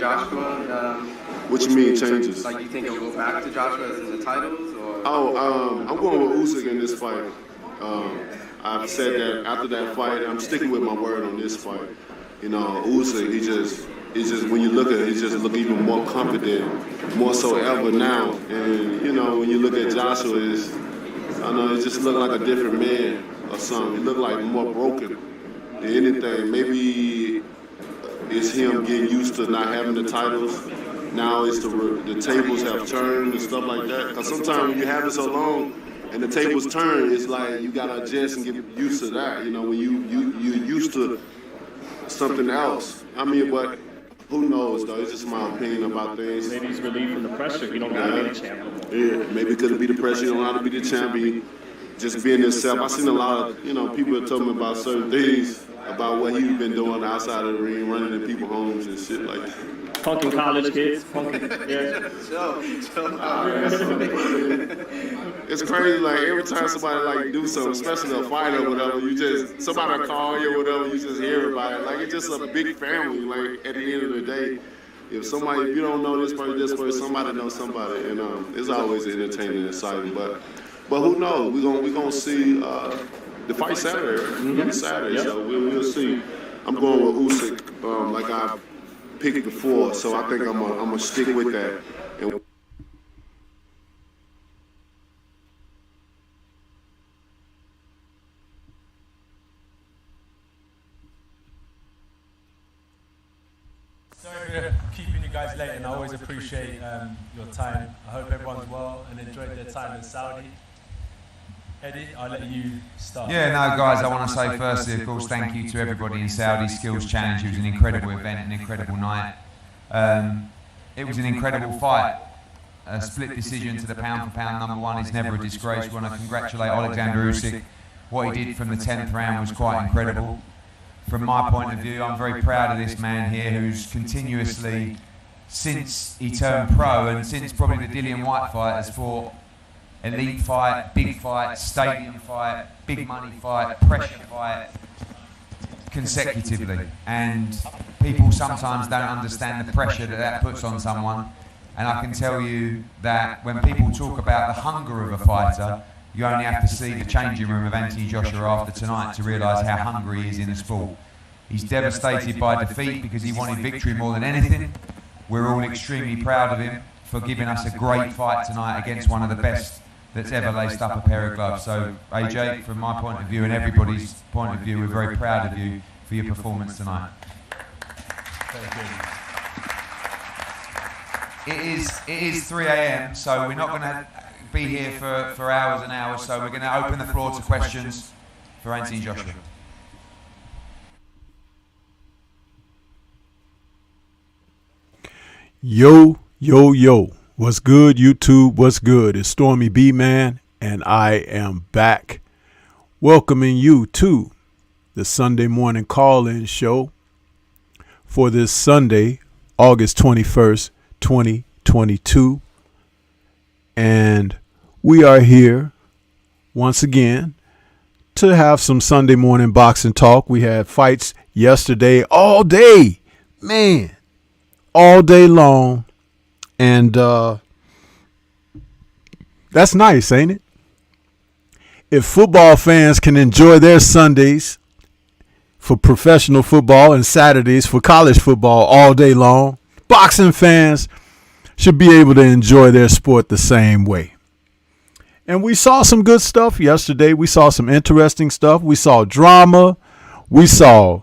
Joshua? What you mean changes? Like, you think he'll go back to Joshua as in the titles? Or? I'm going with Usyk in this fight. I've said that after that fight, I'm sticking with my word on this fight. You know, Usyk, he just when you look at it, he just look even more confident, more so ever now. And you know, when you look at Joshua, it just looked like a different man or something. It looked like more broken than anything. Maybe it's him getting used to not having the titles. Now it's the tables have turned and stuff like that. Because sometimes when you have it so long and the tables turn, it's like you gotta adjust and get used to that. You know, when you're used to something else. I mean, but who knows though? It's just my opinion about things. Maybe he's relieved from the pressure. You don't know how to be the champion. Yeah, maybe it could be the pressure. You don't know how to be the champion. Just being himself. I've seen a lot of, people have told me about certain things about what he's been doing outside of the ring, running in people's homes and shit like that. Punking college kids. Yeah. It's crazy, like every time somebody like do something, especially a fight or whatever, somebody call you or whatever, you just hear about it. Like it's just a big family, like at the end of the day. If you don't know this person, somebody knows somebody, and it's always entertaining and exciting. But who knows? We're gonna see the fight Saturday. Mm-hmm. Saturday, so we'll see. I'm going with Usyk, like I picked before, so I think I'm gonna stick with that. And Sorry for keeping you guys late, and I always appreciate your time. I hope everyone's well and enjoyed their time in Saudi. Eddie, I'll let you start. Yeah, no, guys, I want to say firstly, of course, thank you to everybody in Saudi Skills Challenge. It was an incredible event, an incredible night. It was an incredible fight. A split decision to the pound-for-pound number one is never a disgrace. We want to congratulate Alexander Usyk. What he did from the 10th round was quite incredible. From my point of view, I'm very proud of this man here who's continuously, since he turned pro and since probably the Dillian White fight, has fought elite fight, big fight, stadium fight, big money fight, pressure fight, consecutively. And people sometimes don't understand the pressure that puts on someone. And I can tell you that when people talk about the hunger of a fighter, you only have to see the changing room of Anthony Joshua after tonight to realise how hungry he is in the sport. He's devastated by defeat because he wanted victory more than anything. We're all extremely proud of him for giving us a great fight tonight against one of the best that's ever laced up a pair of gloves. So AJ, from my point of view and everybody's point of view, we're very proud of you for your performance tonight. Thank you. It is 3 a.m, so we're not going to be here for hours and hours, so we're going to open the floor to questions for Anthony Joshua. Yo, yo, yo. What's good, YouTube? What's good? It's Stormybman, and I am back welcoming you to the Sunday morning call-in show for this Sunday, August 21st, 2022. And we are here once again to have some Sunday morning boxing talk. We had fights yesterday all day, man, all day long. And that's nice, ain't it? If football fans can enjoy their Sundays for professional football and Saturdays for college football all day long, boxing fans should be able to enjoy their sport the same way. And we saw some good stuff yesterday. We saw some interesting stuff. We saw drama. We saw,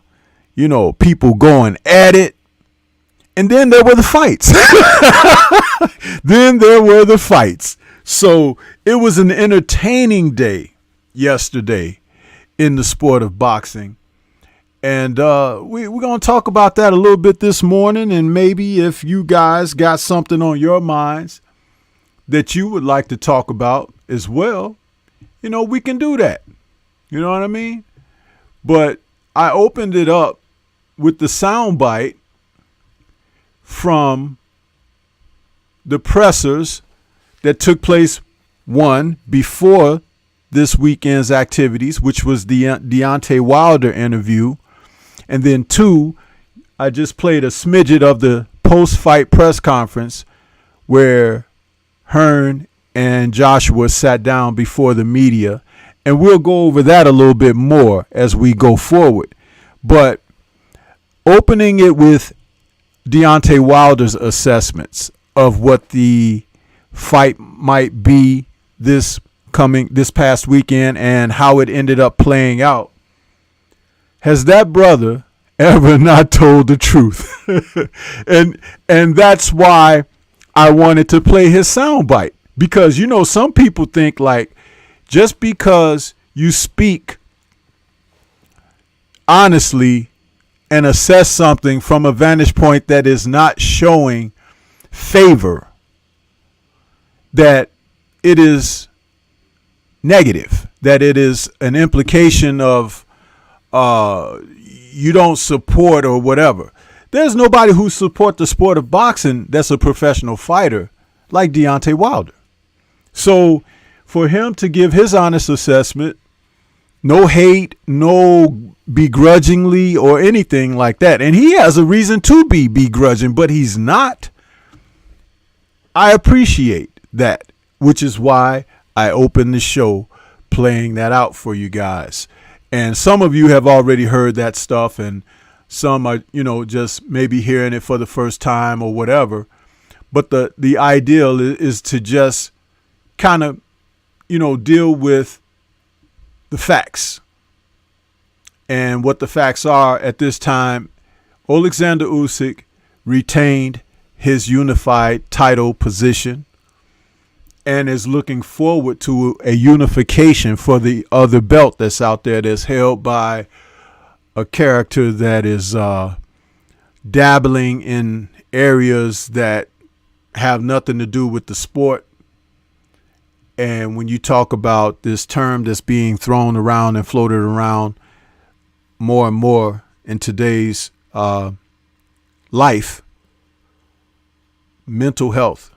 people going at it. And then there were the fights. So it was an entertaining day yesterday in the sport of boxing. And we're going to talk about that a little bit this morning. And maybe if you guys got something on your minds that you would like to talk about as well, we can do that. You know what I mean? But I opened it up with the soundbite from the pressers that took place, one, before this weekend's activities, which was the Deontay Wilder interview. And then two, I just played a smidget of the post-fight press conference where Hearn and Joshua sat down before the media, and we'll go over that a little bit more as we go forward. But opening it with Deontay Wilder's assessments of what the fight might be this past weekend and how it ended up playing out. Has that brother ever not told the truth? and that's why I wanted to play his soundbite, because some people think like just because you speak honestly and assess something from a vantage point that is not showing favor, that it is negative, that it is an implication of you don't support or whatever. There's nobody who supports the sport of boxing that's a professional fighter like Deontay Wilder. So for him to give his honest assessment, no hate, no begrudgingly or anything like that. And he has a reason to be begrudging, but he's not. I appreciate that, which is why I opened the show playing that out for you guys. And some of you have already heard that stuff, and some are, just maybe hearing it for the first time or whatever. But the ideal is to just kind of, deal with the facts. And what the facts are at this time, Alexander Usyk retained his unified title position and is looking forward to a unification for the other belt that's out there that's held by a character that is dabbling in areas that have nothing to do with the sport. And when you talk about this term that's being thrown around and floated around more and more in today's life, mental health,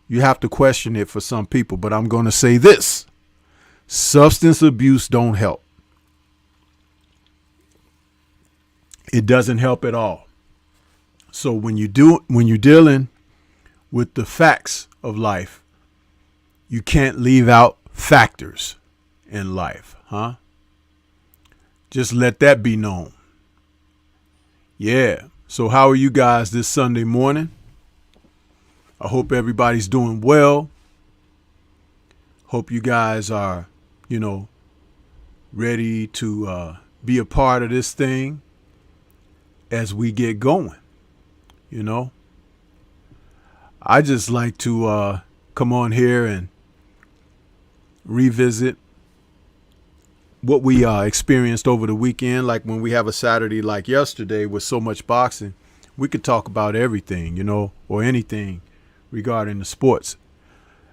you have to question it for some people. But I'm going to say this: substance abuse don't help. It doesn't help at all. So when you're dealing with the facts of life, you can't leave out factors in life, huh? Just let that be known. Yeah. So how are you guys this Sunday morning? I hope everybody's doing well. Hope you guys are, ready to be a part of this thing as we get going. I just like to come on here and revisit what we experienced over the weekend. Like when we have a Saturday like yesterday with so much boxing, we could talk about everything, or anything regarding the sports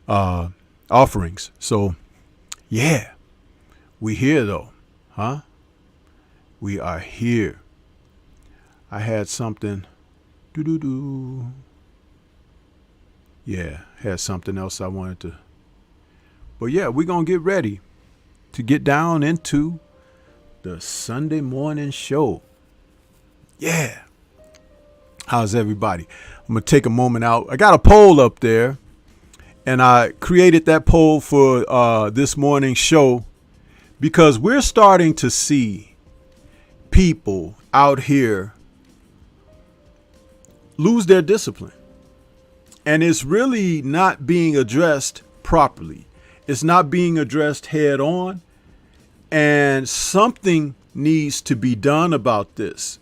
offerings. So, yeah, we here though, huh? We are here. I had something. Yeah, had something else I wanted to. But yeah, we're going to get ready to get down into the Sunday morning show. Yeah. How's everybody? I'm going to take a moment out. I got a poll up there, and I created that poll for this morning's show because we're starting to see people out here lose their discipline. And it's really not being addressed properly. It's not being addressed head on. And something needs to be done about this.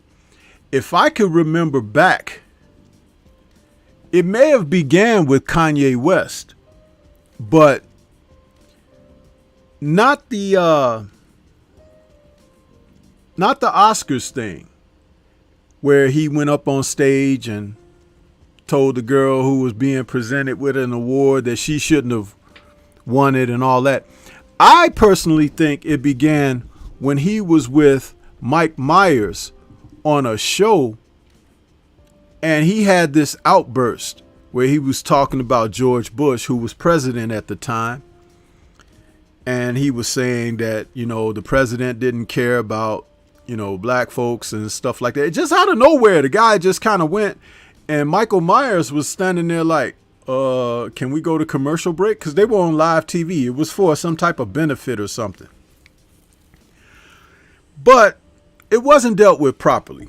If I could remember back, it may have began with Kanye West, but not the Oscars thing, where he went up on stage and told the girl who was being presented with an award that she shouldn't have won it and all that. I personally think it began when he was with Mike Myers on a show, and he had this outburst where he was talking about George Bush, who was president at the time. And he was saying that, the president didn't care about, black folks and stuff like that. Just out of nowhere, the guy just kind of went And Michael Myers was standing there like, can we go to commercial break? Because they were on live TV. It was for some type of benefit or something. But it wasn't dealt with properly.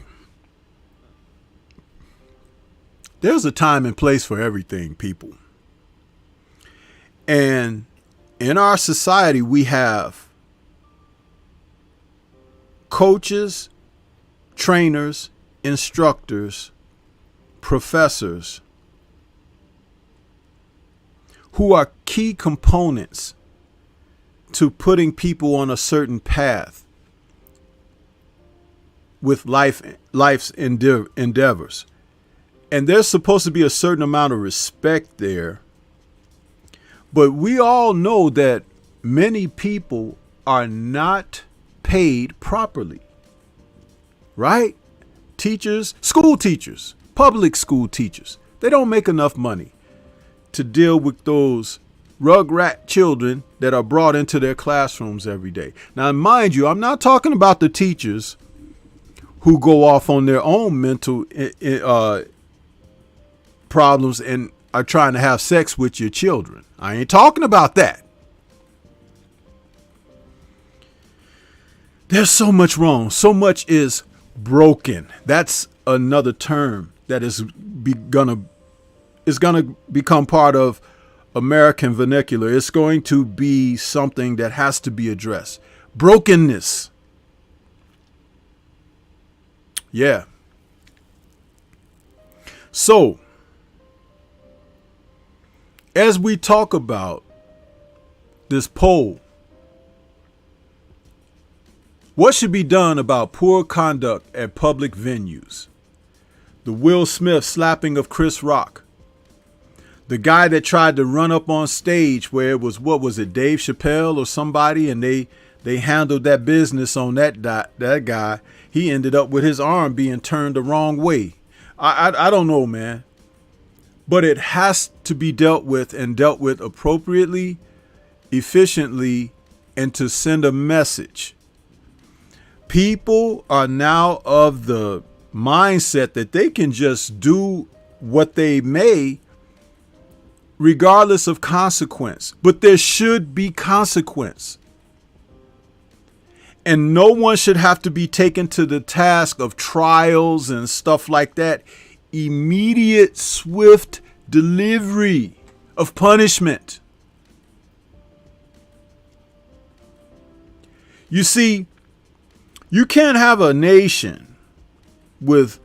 There's a time and place for everything, people. And in our society, we have coaches, trainers, instructors, professors who are key components to putting people on a certain path with life's endeavors. And there's supposed to be a certain amount of respect there. But we all know that many people are not paid properly. Right? Teachers, school teachers, public school teachers, they don't make enough money to deal with those rugrat children that are brought into their classrooms every day. Now, mind you, I'm not talking about the teachers who go off on their own mental problems and are trying to have sex with your children. I ain't talking about that. There's so much wrong. So much is broken. That's another term that is gonna become part of American vernacular. It's going to be something that has to be addressed. Brokenness. Yeah. So, as we talk about this poll, what should be done about poor conduct at public venues? The Will Smith slapping of Chris Rock. The guy that tried to run up on stage where it was, what was it, Dave Chappelle or somebody, and they handled that business on that guy. He ended up with his arm being turned the wrong way. I don't know, man. But it has to be dealt with and dealt with appropriately, efficiently, and to send a message. People are now of the mindset that they can just do what they may regardless of consequence. But there should be consequence. And no one should have to be taken to the task of trials and stuff like that. Immediate, swift delivery of punishment. You see, you can't have a nation with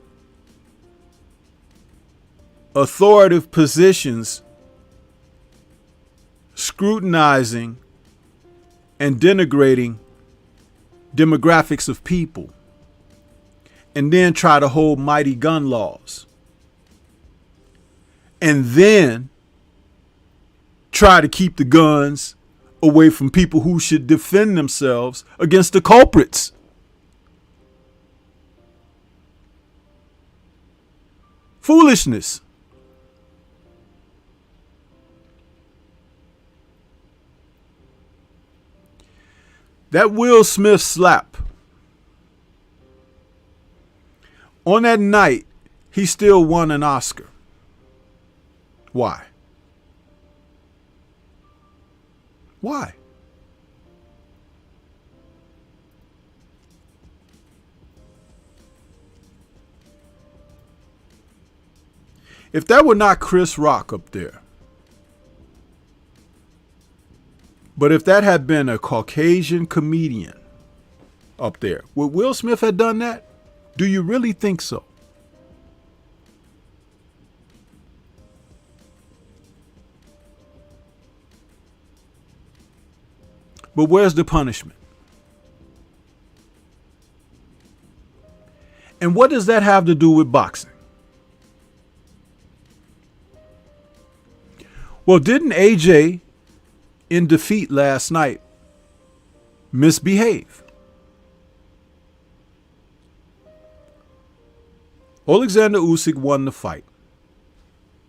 authoritative positions scrutinizing and denigrating demographics of people and then try to hold mighty gun laws and then try to keep the guns away from people who should defend themselves against the culprits. Foolishness. That Will Smith slap. On that night, he still won an Oscar. Why? Why? If that were not Chris Rock up there, but if that had been a Caucasian comedian up there, would Will Smith have done that? Do you really think so? But where's the punishment? And what does that have to do with boxing? Well, didn't AJ in defeat last night misbehave? Alexander Usyk won the fight,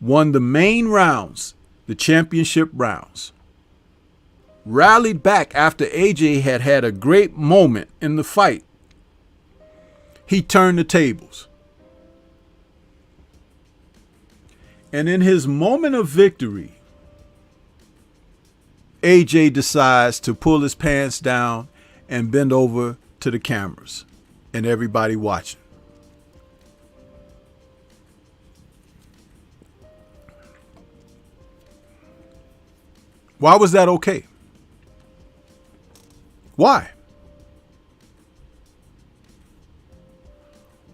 won the main rounds, the championship rounds, rallied back after AJ had had a great moment in the fight. He turned the tables. And in his moment of victory, AJ decides to pull his pants down and bend over to the cameras and everybody watching. Why was that okay? Why?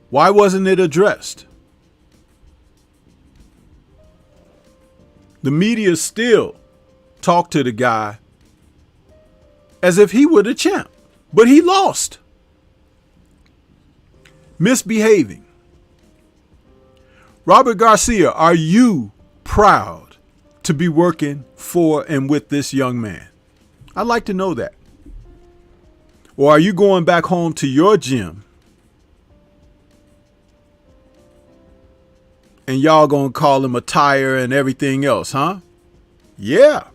Why wasn't it addressed? The media still talked to the guy as if he were the champ, but he lost. Misbehaving. Robert Garcia, are you proud to be working for and with this young man? I'd like to know that. Or are you going back home to your gym and y'all gonna call him a tire and everything else, huh? Yeah.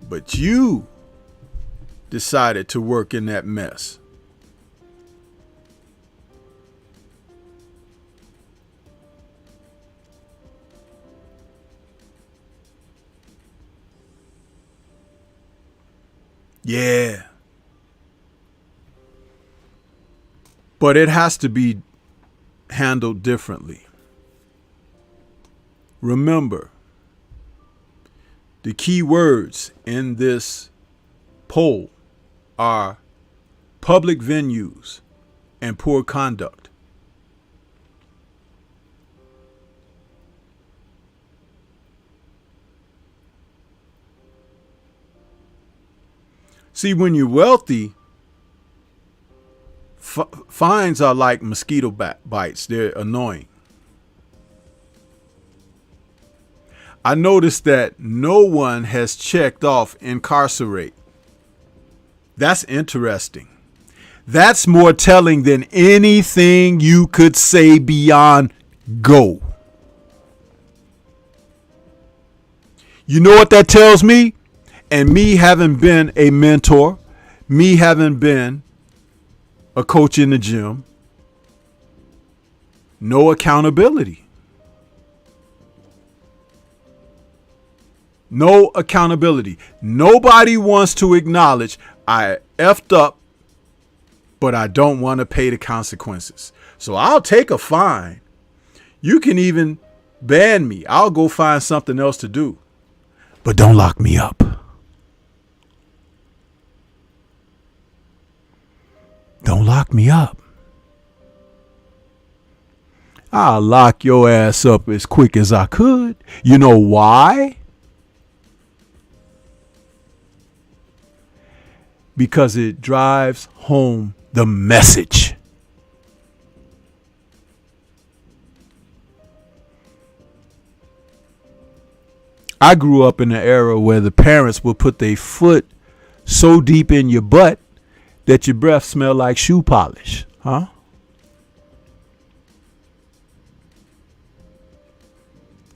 But you decided to work in that mess. Yeah. But it has to be handled differently. Remember, the key words in this poll are public venues and poor conduct. See, when you're wealthy, fines are like mosquito bites. They're annoying. I noticed that no one has checked off incarcerate. That's interesting. That's more telling than anything you could say beyond go. You know what that tells me? And me having been a mentor, me having been a coach in the gym, no accountability. No accountability. Nobody wants to acknowledge I effed up, but I don't want to pay the consequences. So I'll take a fine. You can even ban me. I'll go find something else to do. But don't lock me up. Don't lock me up. I'll lock your ass up as quick as I could. You know why? Because it drives home the message. I grew up in an era where the parents would put their foot so deep in your butt that your breath smelled like shoe polish, huh?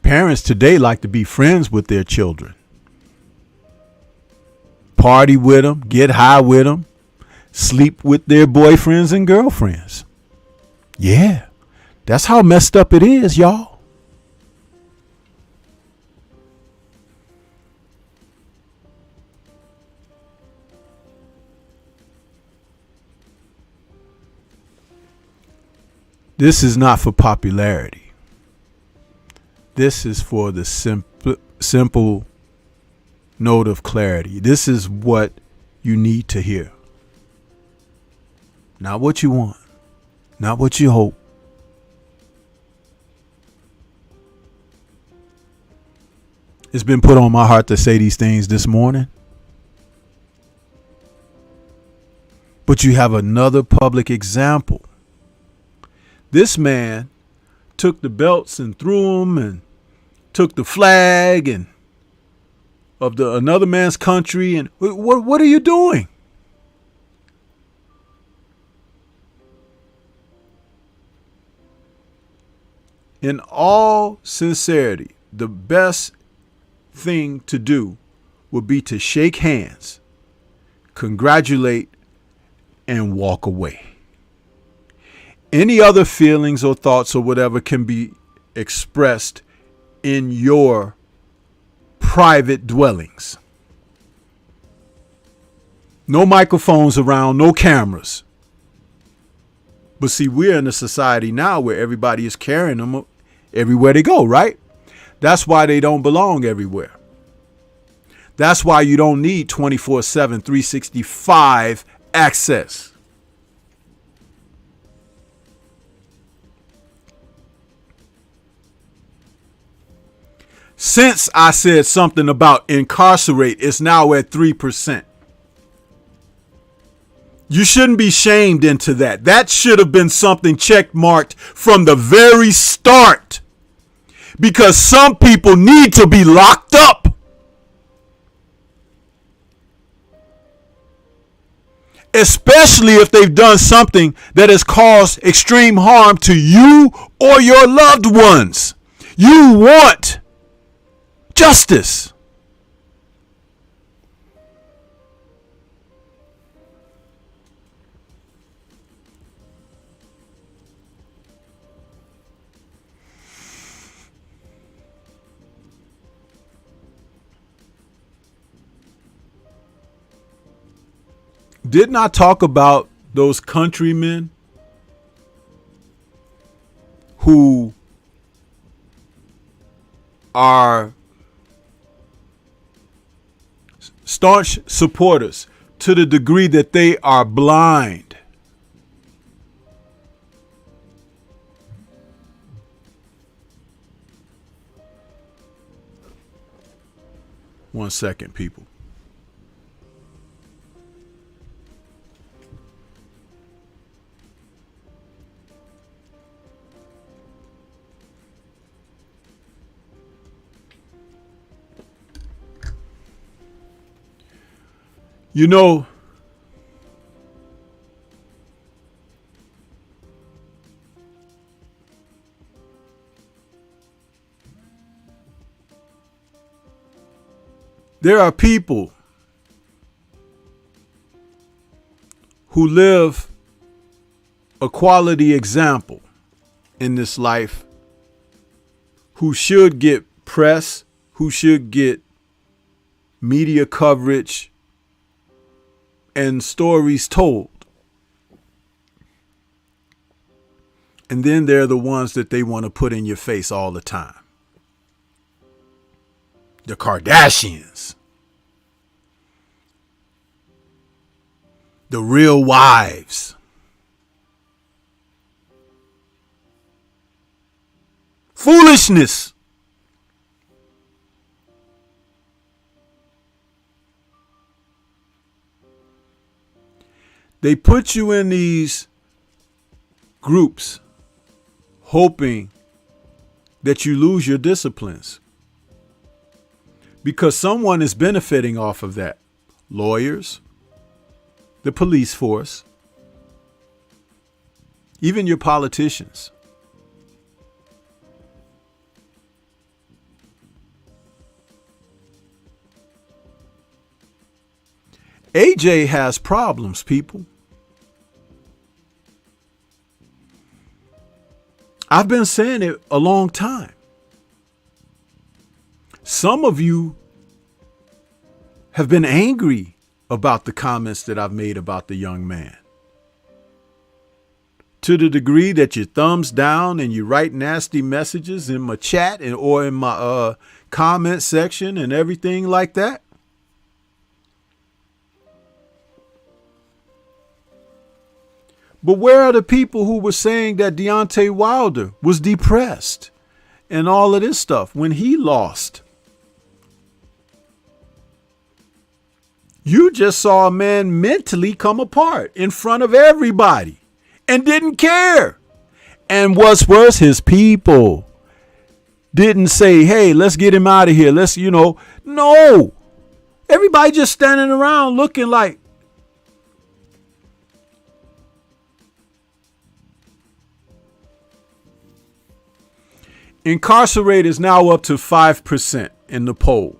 Parents today like to be friends with their children. Party with them, get high with them, sleep with their boyfriends and girlfriends. Yeah, that's how messed up it is, y'all. This is not for popularity. This is for the simple note of clarity. This is what you need to hear. Not what you want. Not what you hope. It's been put on my heart to say these things this morning. But you have another public example. This man took the belts and threw them and took the flag and of the another man's country. And what are you doing? In all sincerity, the best thing to do would be to shake hands, congratulate, and walk away. Any other feelings or thoughts or whatever can be expressed in your private dwellings. No microphones around, no cameras. But see, we're in a society now where everybody is carrying them everywhere they go, right? That's why they don't belong everywhere. That's why you don't need 24/7, 365 access. Since I said something about incarcerate, it's now at 3%. You shouldn't be shamed into that. That should have been something check marked from the very start. Because some people need to be locked up. Especially if they've done something that has caused extreme harm to you or your loved ones. You want justice. Didn't I talk about those countrymen who are staunch supporters to the degree that they are blind? One second, people. You know, there are people who live a quality example in this life, who should get press, who should get media coverage and stories told. And then they're the ones that they want to put in your face all the time. The Kardashians. The Real Wives. Foolishness. They put you in these groups hoping that you lose your disciplines because someone is benefiting off of that. Lawyers, the police force, even your politicians. AJ has problems, people. I've been saying it a long time. Some of you have been angry about the comments that I've made about the young man. To the degree that you thumbs down and you write nasty messages in my chat or in my comment section and everything like that. But where are the people who were saying that Deontay Wilder was depressed and all of this stuff when he lost? You just saw a man mentally come apart in front of everybody and didn't care. And what's worse, his people didn't say, hey, let's get him out of here. No. Everybody just standing around looking like, incarcerate is now up to 5% in the poll.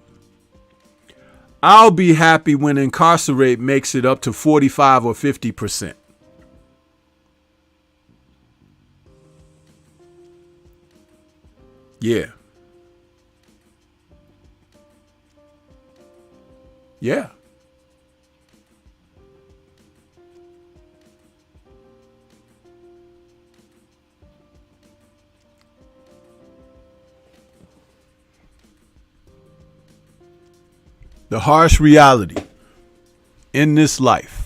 I'll be happy when incarcerate makes it up to 45 or 50%. Yeah. Yeah. The harsh reality in this life.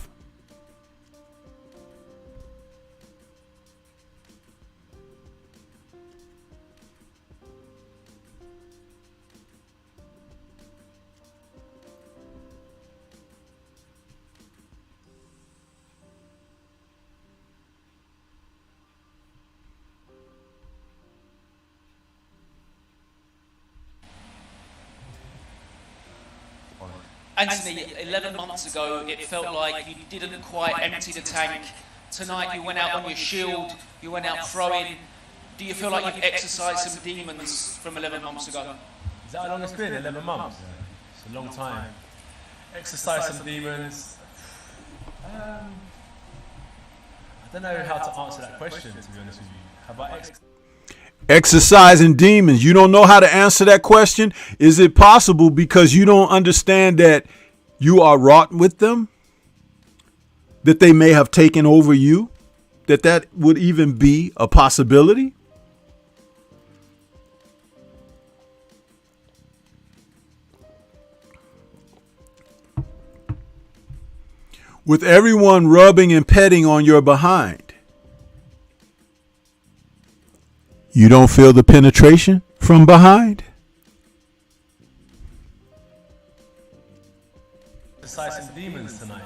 Anthony, 11 months ago, it felt like you didn't quite empty the tank. Tonight, you went out on your shield, you went out throwing. Do you feel like you've exercised some demons from 11 months ago? Is that how long it's been? 11 months? It's a long time. Exercise some demons. I don't know how to answer that question, to be honest with you. Have I Exercising demons. You don't know how to answer that question? Is it possible because you don't understand that you are wrought with them? That they may have taken over you? That would even be a possibility? With everyone rubbing and petting on your behind, you don't feel the penetration from behind? exercise some demons tonight?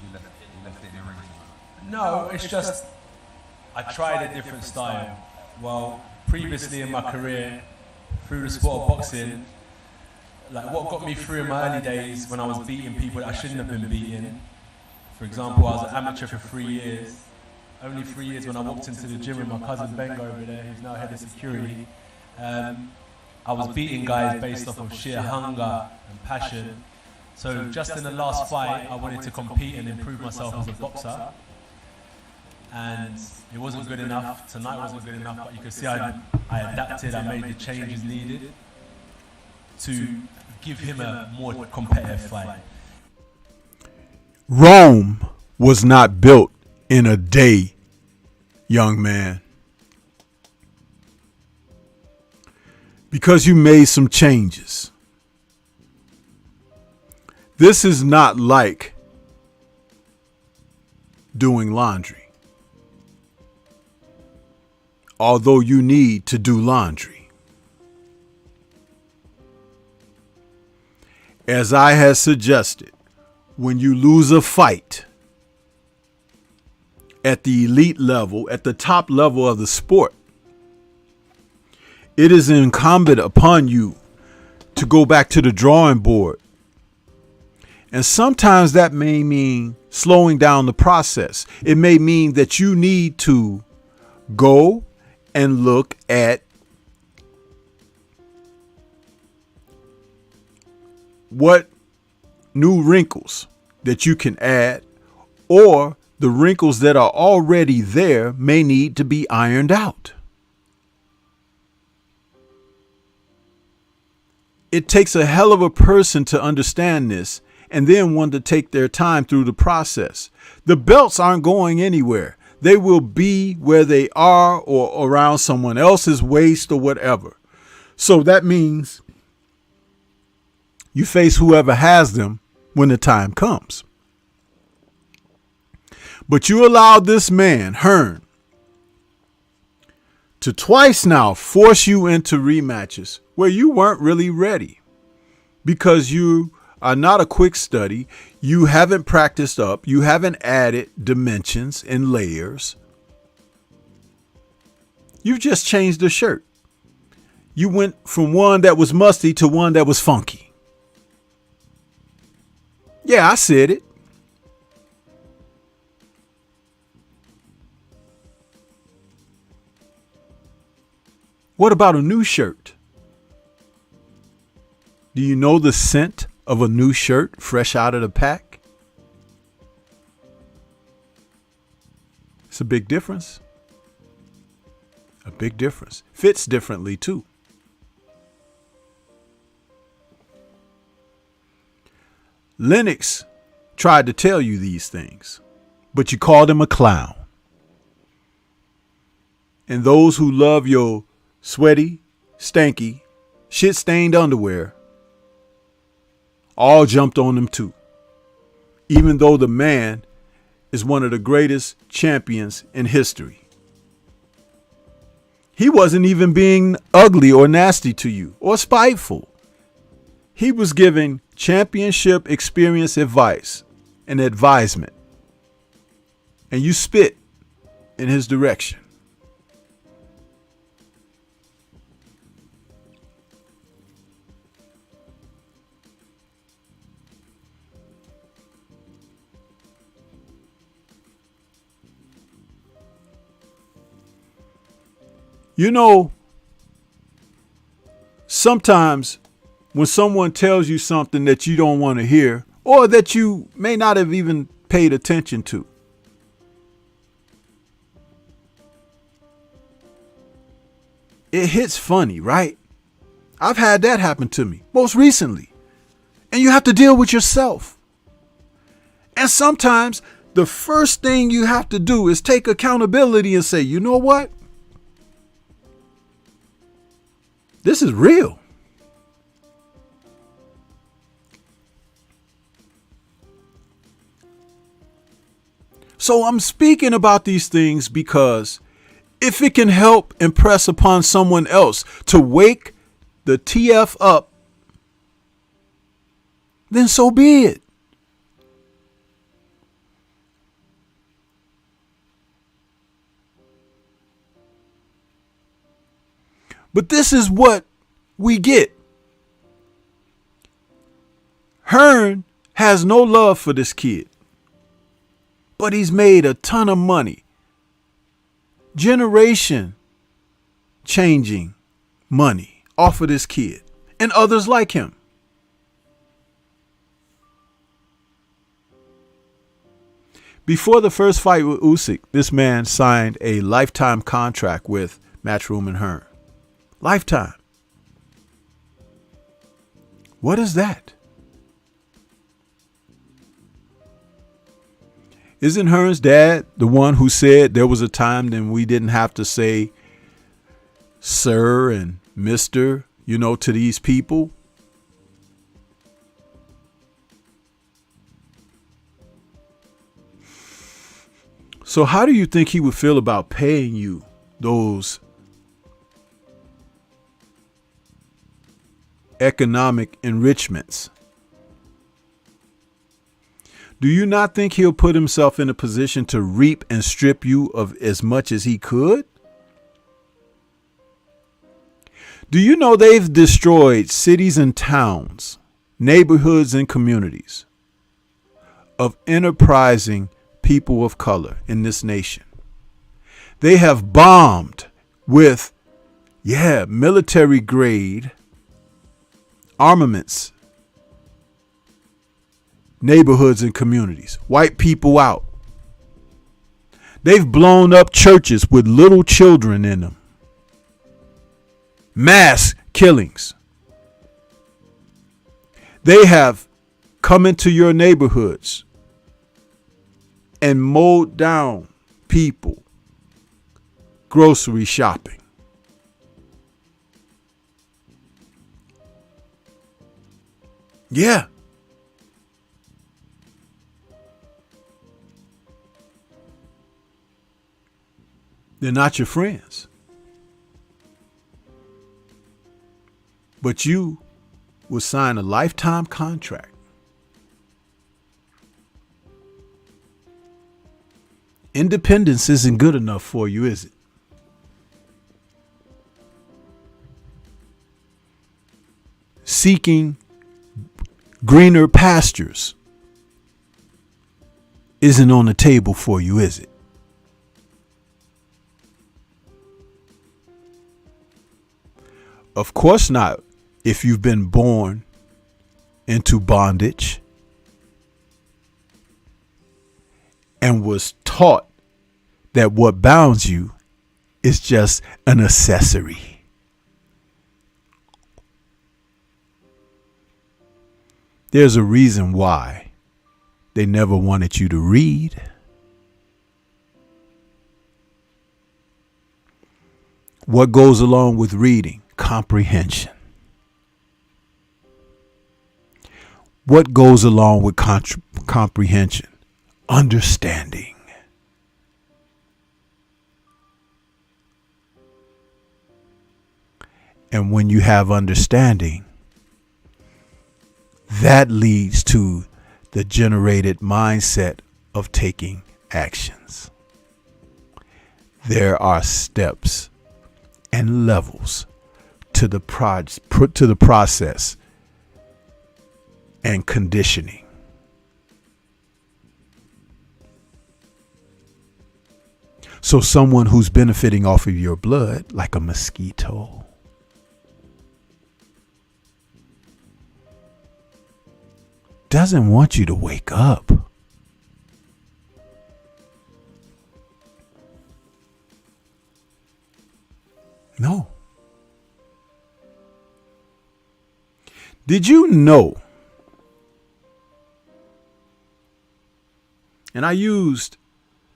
You left it in the ring. No, it's just I tried a different style. Well, previously in my career, through the sport of boxing, like what got me through in my early days when I was beating people that I shouldn't have been beating. For example, I was an amateur for 3 years. Only 3 years when I walked into the gym with my cousin Bengo over there, who's now head of security. I was beating guys based off of sheer hunger and passion. So just in the last fight, I wanted to compete and improve myself as a boxer. And it wasn't good enough. Tonight wasn't good enough, but you could see I adapted, I made the changes needed to give him a more competitive fight. Rome was not built in a day, young man. Because you made some changes. This is not like doing laundry. Although you need to do laundry. As I had suggested, when you lose a fight at the elite level, at the top level of the sport, it is incumbent upon you to go back to the drawing board. And sometimes that may mean slowing down the process. It may mean that you need to go and look at what new wrinkles that you can add, or the wrinkles that are already there may need to be ironed out. It takes a hell of a person to understand this and then want to take their time through the process. The belts aren't going anywhere. They will be where they are or around someone else's waist or whatever. So that means you face whoever has them when the time comes. But you allowed this man, Hearn, to twice now force you into rematches where you weren't really ready because you are not a quick study. You haven't practiced up. You haven't added dimensions and layers. You've just changed the shirt. You went from one that was musty to one that was funky. Yeah, I said it. What about a new shirt? Do you know the scent of a new shirt fresh out of the pack? It's a big difference. A big difference. Fits differently too. Lennox tried to tell you these things, but you called him a clown. And those who love your sweaty, stanky, shit-stained underwear all jumped on him too, even though the man is one of the greatest champions in history. He wasn't even being ugly or nasty to you or spiteful. He was giving championship experience advice and advisement. And you spit in his direction. You know, sometimes when someone tells you something that you don't want to hear or that you may not have even paid attention to, it hits funny, right? I've had that happen to me most recently. And you have to deal with yourself. And sometimes the first thing you have to do is take accountability and say, you know what? This is real. So I'm speaking about these things because if it can help impress upon someone else to wake the TF up, then so be it. But this is what we get. Hearn has no love for this kid, but he's made a ton of money. Generation changing money off of this kid and others like him. Before the first fight with Usyk, this man signed a lifetime contract with Matchroom and Hearn. Lifetime. What is that? Isn't Hearn's dad the one who said there was a time then we didn't have to say sir and mister, to these people? So how do you think he would feel about paying you those economic enrichments? Do you not think he'll put himself in a position to reap and strip you of as much as he could? Do you know they've destroyed cities and towns, neighborhoods and communities of enterprising people of color in this nation? They have bombed with, military grade armaments, neighborhoods and communities, white people out. They've blown up churches with little children in them. Mass killings. They have come into your neighborhoods and mowed down people grocery shopping. Yeah. They're not your friends. But you will sign a lifetime contract. Independence isn't good enough for you, is it? Seeking greener pastures isn't on the table for you, is it? Of course not, if you've been born into bondage and was taught that what bounds you is just an accessory. There's a reason why they never wanted you to read. What goes along with reading? Comprehension. What goes along with comprehension? Understanding. And when you have understanding, that leads to the generated mindset of taking actions. There are steps and levels to the process and conditioning. So someone who's benefiting off of your blood, like a mosquito, doesn't want you to wake up. No. Did you know? And I used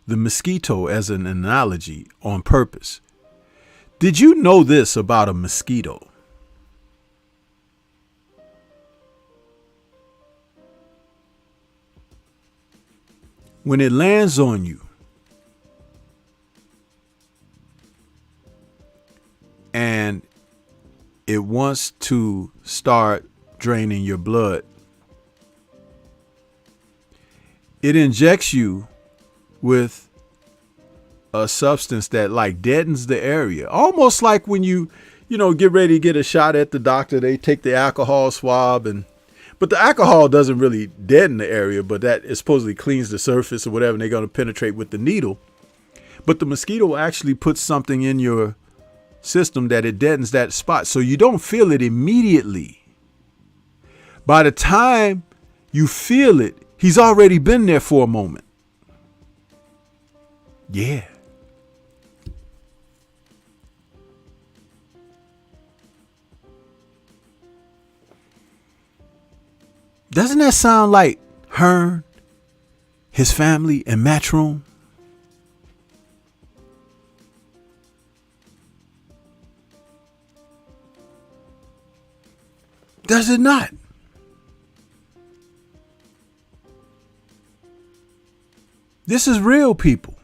the mosquito as an analogy on purpose. Did you know this about a mosquito? When it lands on you and it wants to start draining your blood, it injects you with a substance that like deadens the area. Almost like when you get ready to get a shot at the doctor, they take the alcohol swab but the alcohol doesn't really deaden the area, but that it supposedly cleans the surface or whatever, and they're going to penetrate with the needle. But the mosquito actually puts something in your system that it deadens that spot, so you don't feel it immediately. By the time you feel it, he's already been there for a moment. Yeah. Doesn't that sound like Hearn, his family, and Matchroom? Does it not? This is real, people.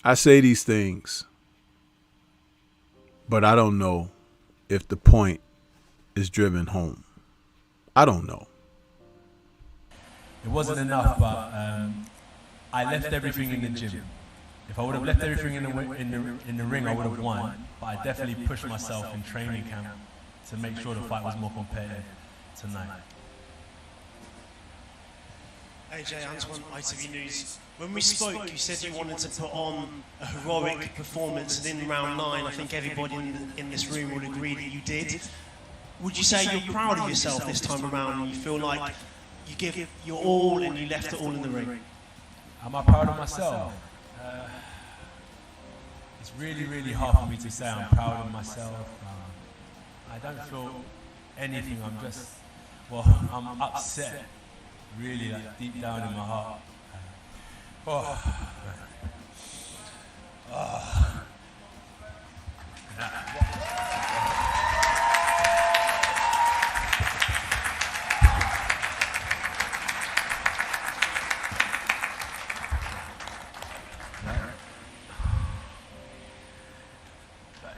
I say these things, but I don't know if the point is driven home. I don't know. It wasn't enough, but I left everything in the gym. If I would have left everything in the ring, I would have won. But I definitely pushed myself in training camp to make sure the fight was more competitive tonight. AJ, Antoine, ITV News. When we spoke, you said you wanted to put on a heroic performance, and in round 9, I think everybody in this room will agree that you did. Would you say you're proud of yourself this time around, and you feel like you give your all and you left it all in the ring? Am I proud of myself? It's really, really hard for me to say I'm proud of myself. I don't feel anything. I'm upset. Really, like deep down in my heart.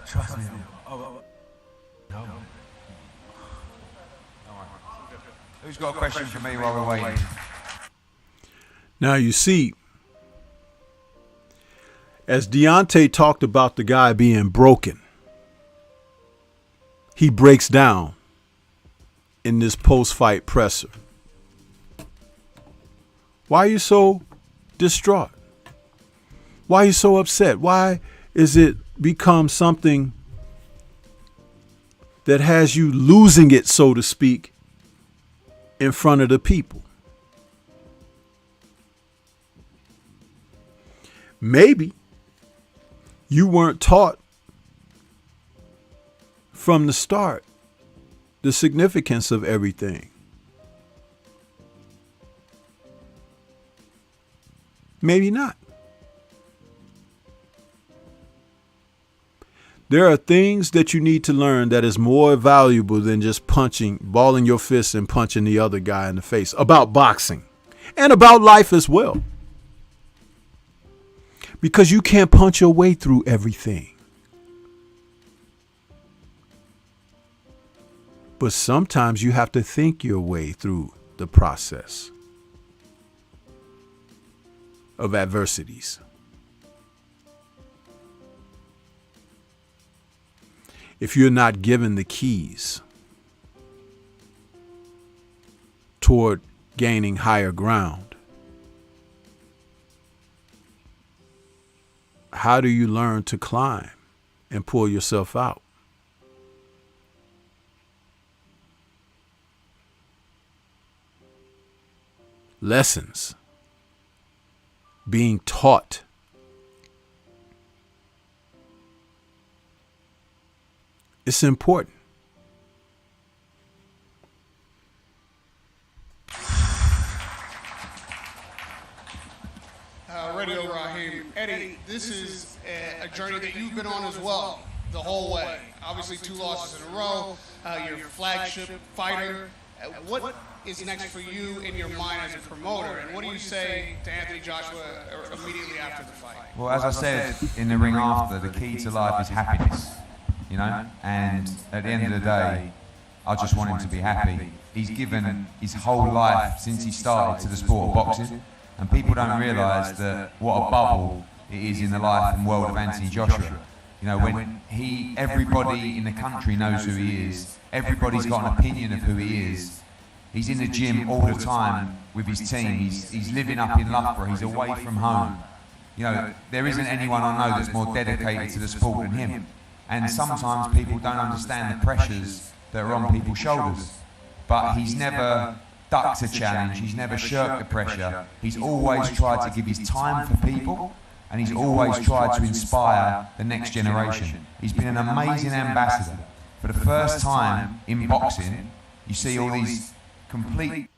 Trust me. No. Who's got a question for me while we're waiting? Now you see, as Deontay talked about the guy being broken, he breaks down in this post-fight presser. Why are you so distraught? Why are you so upset? Why is it become something that has you losing it, so to speak, in front of the people? Maybe you weren't taught from the start the significance of everything. Maybe not. There are things that you need to learn that is more valuable than just balling your fist and punching the other guy in the face, about boxing and about life as well. Because you can't punch your way through everything. But sometimes you have to think your way through the process of adversities. If you're not given the keys toward gaining higher ground, how do you learn to climb and pull yourself out? Lessons being taught. It's important. Radio Raheem. Eddie, this is a journey that you've been on as well, the whole way. Obviously 2 losses in a row, your flagship fighter. What is next for you in your mind as a promoter, and what do you say to Anthony Joshua immediately after the fight? Well, as I said in the ring after, the key to life is happiness, you know, and at the end of the day, I just want him to be happy. He's given his whole life since he started to the sport of boxing, and people don't realise that what a bubble it is in the life and world of Anthony Joshua. You know, when everybody in the country knows who he is, everybody's got an opinion of who he is. He's in the gym all the time with his team. He's living up in Loughborough. He's away from home. You know, there isn't anyone I know that's more dedicated to the sport than him. And sometimes people don't understand the pressures that are on people's shoulders. But he's never ducked a challenge. He's never shirked the pressure. He's always tried to give his time for people, and he's always tried to inspire the next generation. He's been an amazing ambassador. For the first time in boxing, you see all these complete,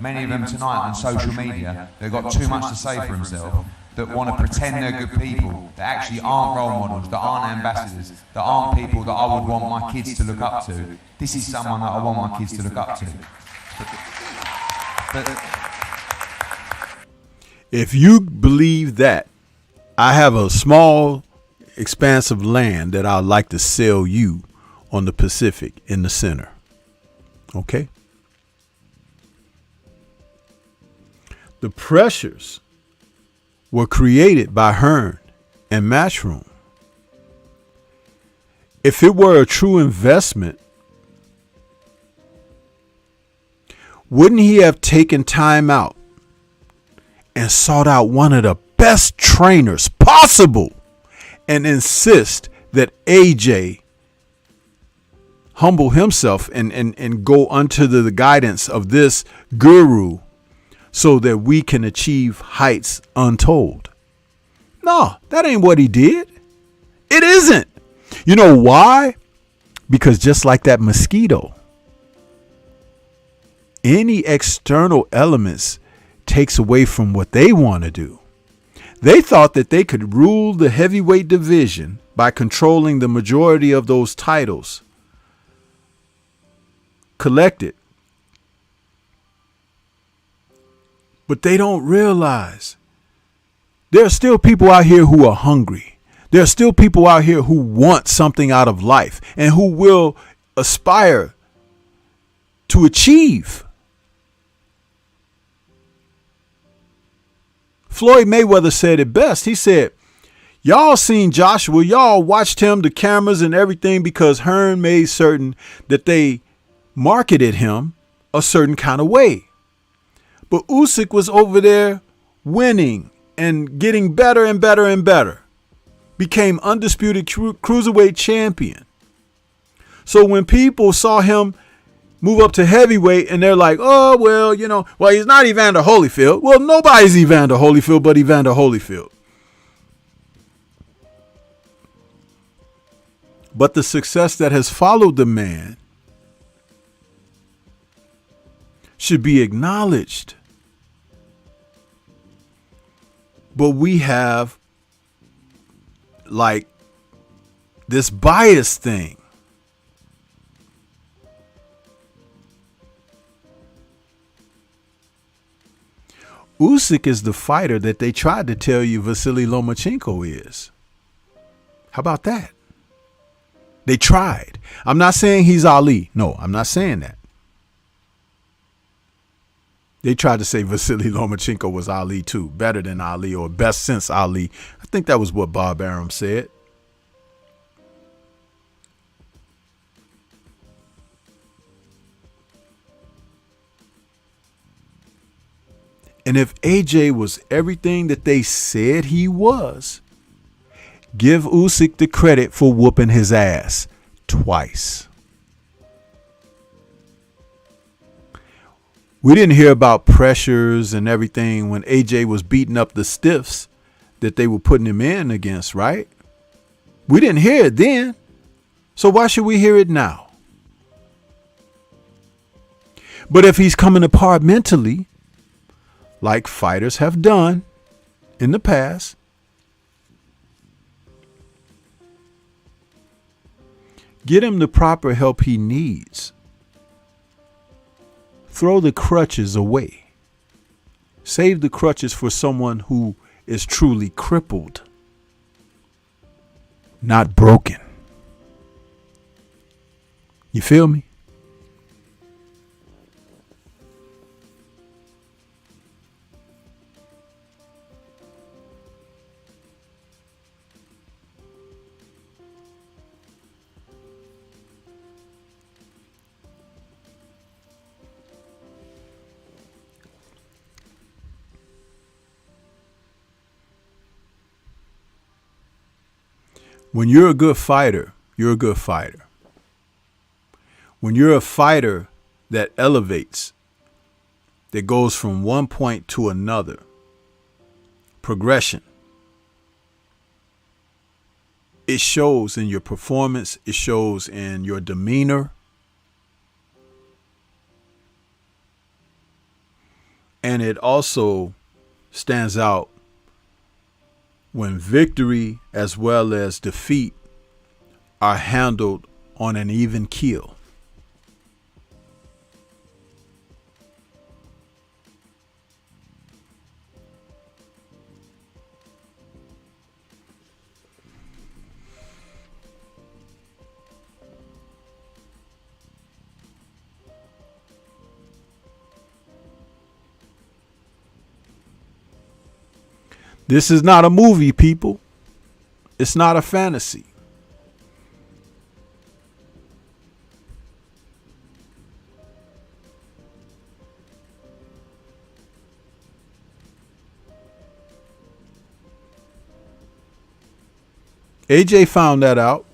many of them tonight on social media, they've got too much to say for themselves, that want to pretend they're good people, that actually aren't role models, that aren't ambassadors, that aren't people that I would want my kids to look up to. This is someone that I want my kids to look up to. If you believe that, I have a small expanse of land that I'd like to sell you on the Pacific in the center. Okay? The pressures were created by Hearn and Matchroom. If it were a true investment, wouldn't he have taken time out and sought out one of the best trainers possible and insist that AJ humble himself and go unto the guidance of this guru so that we can achieve heights untold? No, that ain't what he did. It isn't. You know why? Because just like that mosquito, any external elements takes away from what they want to do. They thought that they could rule the heavyweight division by controlling the majority of those titles collected. But they don't realize there are still people out here who are hungry. There are still people out here who want something out of life and who will aspire to achieve. Floyd Mayweather said it best. He said, y'all seen Joshua, y'all watched him, the cameras and everything, because Hearn made certain that they marketed him a certain kind of way. But Usyk was over there winning and getting better and better and better. Became undisputed cruiserweight champion. So when people saw him move up to heavyweight and they're like, oh, well, well, he's not Evander Holyfield. Well, nobody's Evander Holyfield but Evander Holyfield. But the success that has followed the man should be acknowledged. But we have like this bias thing. Usyk is the fighter that they tried to tell you Vasily Lomachenko is. How about that? They tried. I'm not saying he's Ali. No, I'm not saying that. They tried to say Vasily Lomachenko was Ali too, better than Ali or best since Ali. I think that was what Bob Arum said. And if AJ was everything that they said he was, give Usyk the credit for whooping his ass twice. We didn't hear about pressures and everything when AJ was beating up the stiffs that they were putting him in against, right? We didn't hear it then. So why should we hear it now? But if he's coming apart mentally, like fighters have done in the past, get him the proper help he needs. Throw the crutches away. Save the crutches for someone who is truly crippled, not broken. You feel me? When you're a good fighter, you're a good fighter. When you're a fighter that elevates, that goes from one point to another, progression, it shows in your performance, it shows in your demeanor, and it also stands out when victory as well as defeat are handled on an even keel. This is not a movie, people. It's not a fantasy. AJ found that out.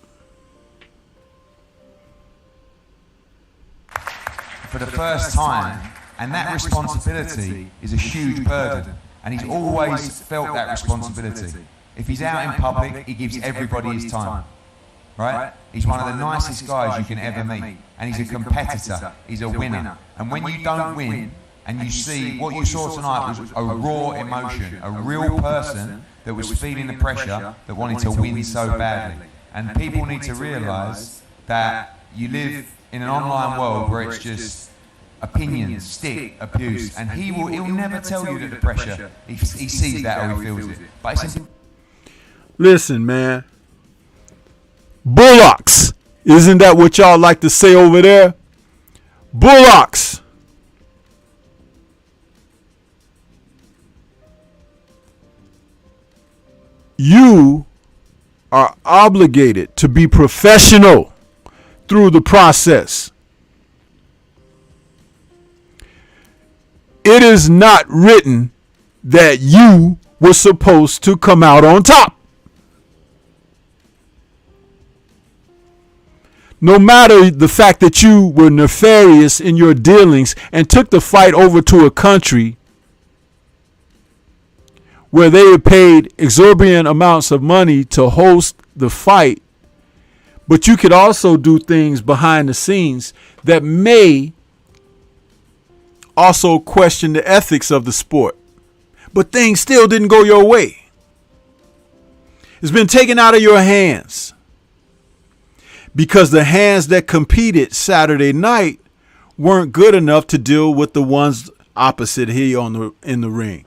For the first time, and that responsibility is a huge burden. And he's always felt that responsibility. If he's out in public, he gives everybody his time. Right? He's one of the nicest guys you can ever meet. And he's a competitor. He's a winner. And when you don't win, and you see what you saw tonight was a raw emotion, a real person that was feeling the pressure, that wanted to win so badly. And people need to realise that you live in an online world where it's just opinions, stick, abuse, and he'll never tell you that the pressure, he sees that or he feels it. But it's listen, man. Bullocks. Isn't that what y'all like to say over there? Bullocks. You are obligated to be professional through the process. It is not written that you were supposed to come out on top. no matter the fact that you were nefarious in your dealings and took the fight over to a country where they had paid exorbitant amounts of money to host the fight, but you could also do things behind the scenes that may also question the ethics of the sport, but things still didn't go your way. It's been taken out of your hands because the hands that competed Saturday night weren't good enough to deal with the ones opposite here in the ring.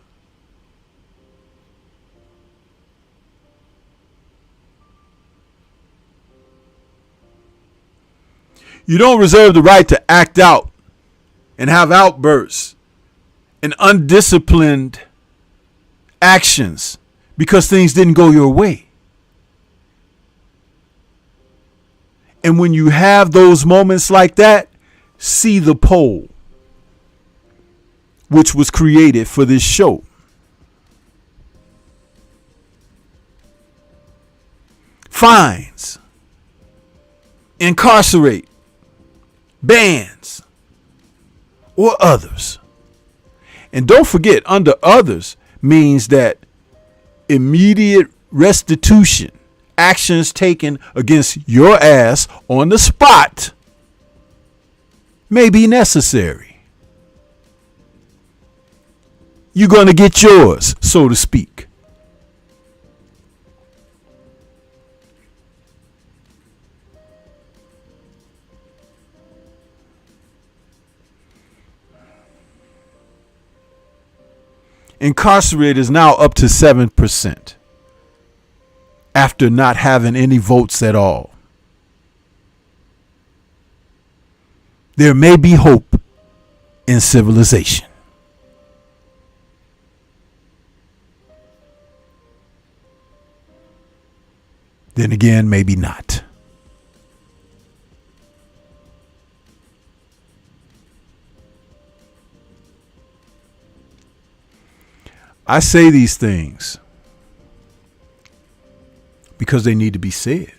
You don't reserve the right to act out and have outbursts and undisciplined actions because things didn't go your way. And when you have those moments like that, see the poll, which was created for this show. Fines, incarcerate, bans, or others. And don't forget, under others means that immediate restitution, actions taken against your ass on the spot, may be necessary. You're going to get yours, so to speak. Incarcerated is now up to 7% after not having any votes at all. There may be hope in civilization. Then again, maybe not. I say these things because they need to be said.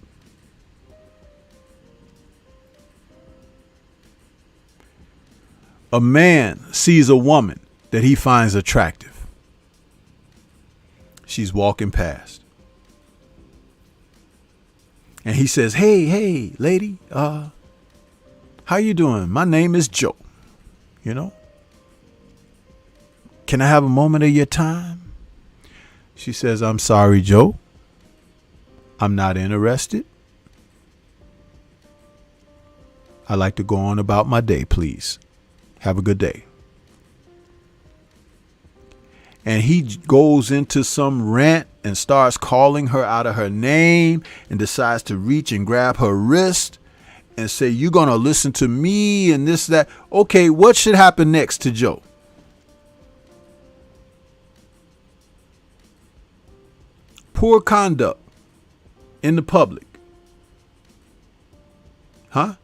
A man sees a woman that he finds attractive. She's walking past. And he says, hey, lady, how you doing? My name is Joe. You know? Can I have a moment of your time? She says, I'm sorry, Joe. I'm not interested. I'd like to go on about my day, please. Have a good day. And he goes into some rant and starts calling her out of her name and decides to reach and grab her wrist and say, you're going to listen to me and this, that. Okay, what should happen next to Joe? Poor conduct in the public. Huh?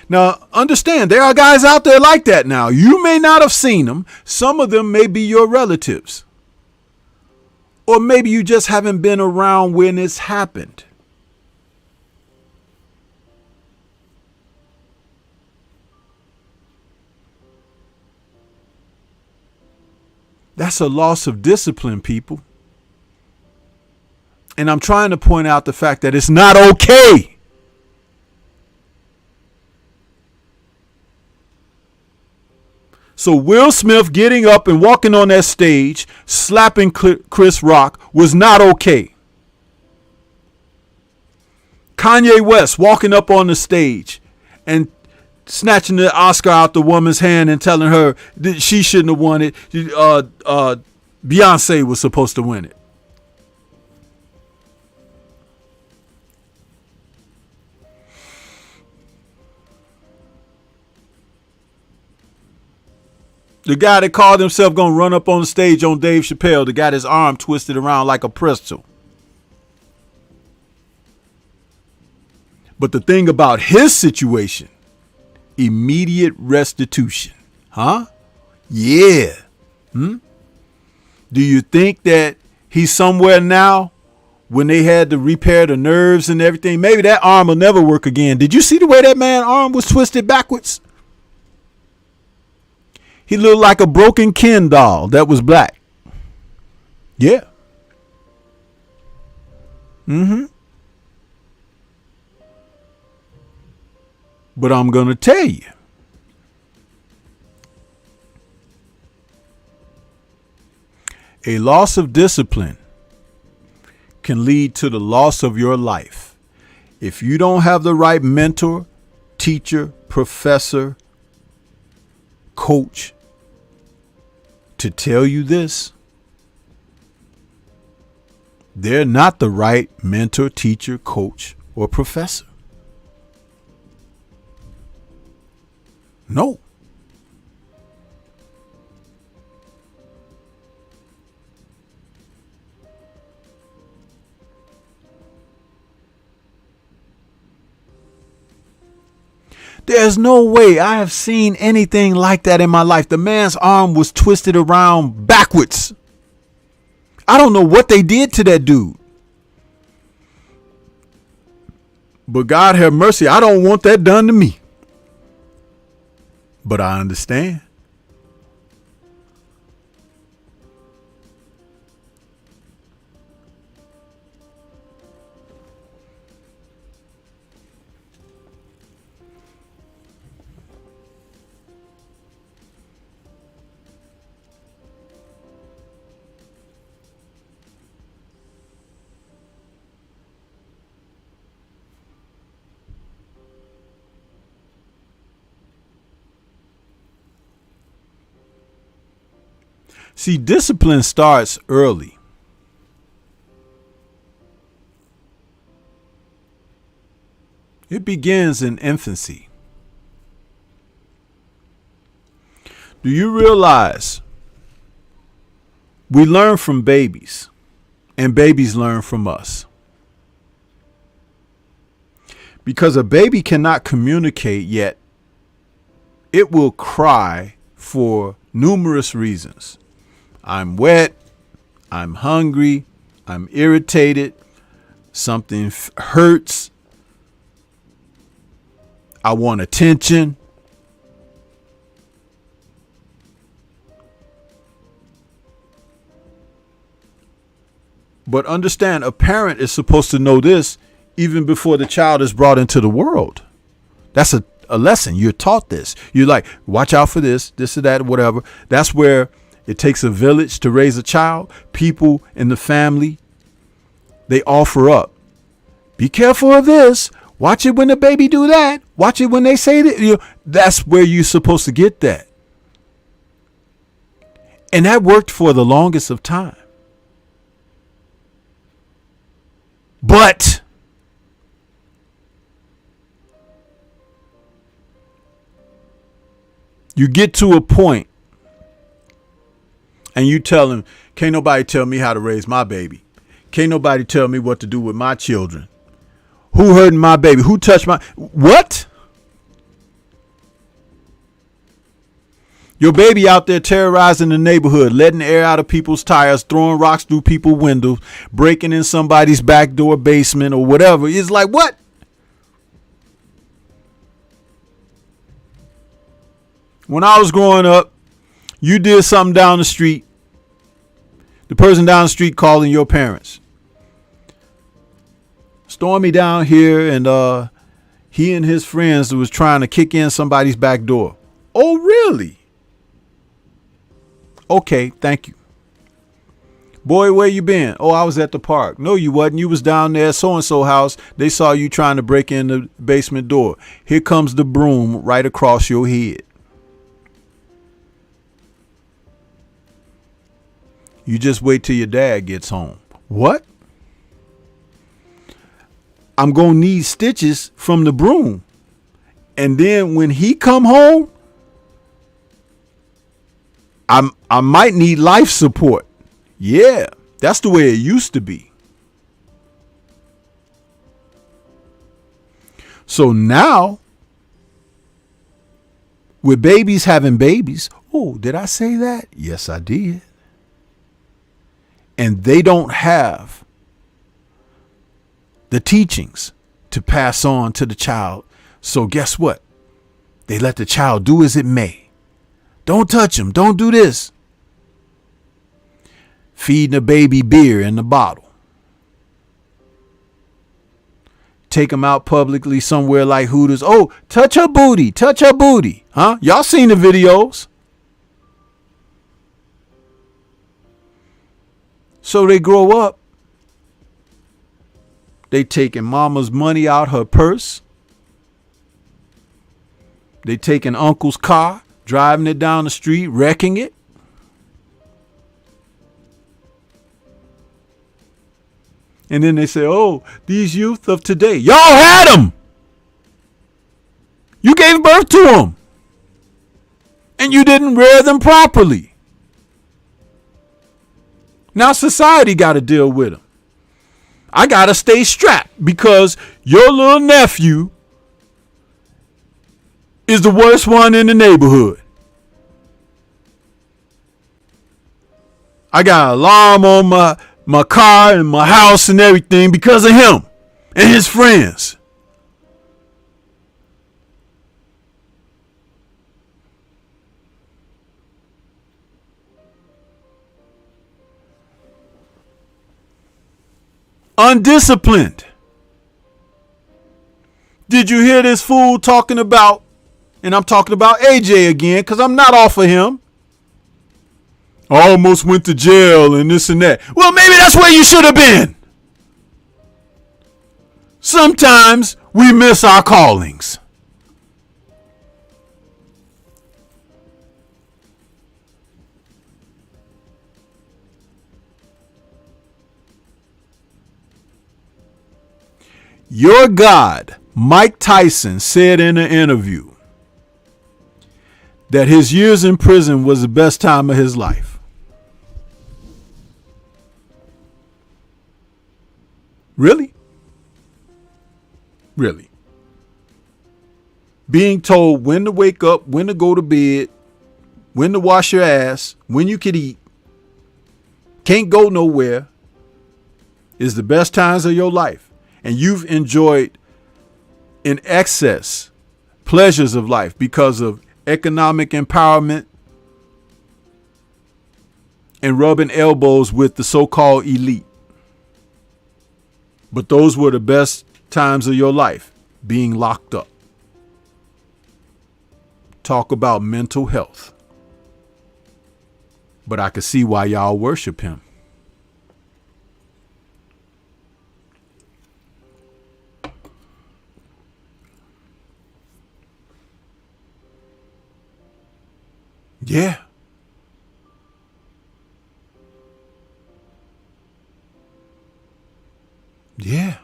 Now, understand, there are guys out there like that now. You may not have seen them. Some of them may be your relatives. Or maybe you just haven't been around when it's happened. That's a loss of discipline, people. And I'm trying to point out the fact that it's not okay. So Will Smith getting up and walking on that stage, slapping Chris Rock was not okay. Kanye West walking up on the stage and snatching the Oscar out the woman's hand and telling her that she shouldn't have won it. Beyonce was supposed to win it. The guy that called himself going to run up on the stage on Dave Chappelle, that got his arm twisted around like a pretzel. But the thing about his situation, immediate restitution. Huh? Yeah. Do you think that he's somewhere now when they had to repair the nerves and everything. Maybe that arm will never work again. Did you see the way that man's arm was twisted backwards? He looked like a broken Ken doll that was black. Yeah. But I'm going to tell you, a loss of discipline can lead to the loss of your life. If you don't have the right mentor, teacher, professor, coach to tell you this, they're not the right mentor, teacher, coach, or professor. No. There's no way I have seen anything like that in my life. The man's arm was twisted around backwards. I don't know what they did to that dude. But God have mercy, I don't want that done to me. But I understand. See, discipline starts early. It begins in infancy. Do you realize we learn from babies and babies learn from us? Because a baby cannot communicate yet, it will cry for numerous reasons. I'm wet, I'm hungry, I'm irritated, something hurts, I want attention. But understand, a parent is supposed to know this even before the child is brought into the world. That's a lesson. You're taught this. You're like, watch out for this or that, whatever. That's where it takes a village to raise a child. People in the family, they offer up. Be careful of this. Watch it when the baby do that. Watch it when they say that. That's where you're supposed to get that. And that worked for the longest of time. But you get to a point and you tell him, can't nobody tell me how to raise my baby. Can't nobody tell me what to do with my children. Who hurt my baby? Who touched my... What? Your baby out there terrorizing the neighborhood, letting air out of people's tires, throwing rocks through people's windows, breaking in somebody's back door, basement, or whatever. It's like, what? When I was growing up, you did something down the street. The person down the street calling your parents. Stormy down here, and he and his friends was trying to kick in somebody's back door. Oh, really? Okay, thank you. Boy, where you been? Oh, I was at the park. No, you wasn't. You was down there at so-and-so house. They saw you trying to break in the basement door. Here comes the broom right across your head. You just wait till your dad gets home. What? I'm going to need stitches from the broom. And then when he come home, I might need life support. Yeah, that's the way it used to be. So now, with babies having babies, oh, did I say that? Yes, I did. And they don't have the teachings to pass on to the child. So guess what? They let the child do as it may. Don't touch him. Don't do this. Feeding a baby beer in the bottle. Take him out publicly somewhere like Hooters. Oh, touch her booty. Touch her booty. Huh? Y'all seen the videos. So they grow up. They taking mama's money out her purse. They taking uncle's car, driving it down the street, wrecking it. And then they say, oh, these youth of today. Y'all had them. You gave birth to them. And you didn't rear them properly. Now society got to deal with them. I got to stay strapped because your little nephew is the worst one in the neighborhood. I got an alarm on my car and my house and everything because of him and his friends. Undisciplined. Did you hear this fool talking about, and I'm talking about AJ again because I'm not off of him. I almost went to jail and this and that. Well, maybe that's where you should have been. Sometimes we miss our callings. Your God, Mike Tyson, said in an interview that his years in prison was the best time of his life. Really? Really? Being told when to wake up, when to go to bed, when to wash your ass, when you could eat, can't go nowhere, is the best times of your life. And you've enjoyed in excess pleasures of life because of economic empowerment and rubbing elbows with the so-called elite. But those were the best times of your life, being locked up. Talk about mental health. But I could see why y'all worship him. Yeah. Yeah.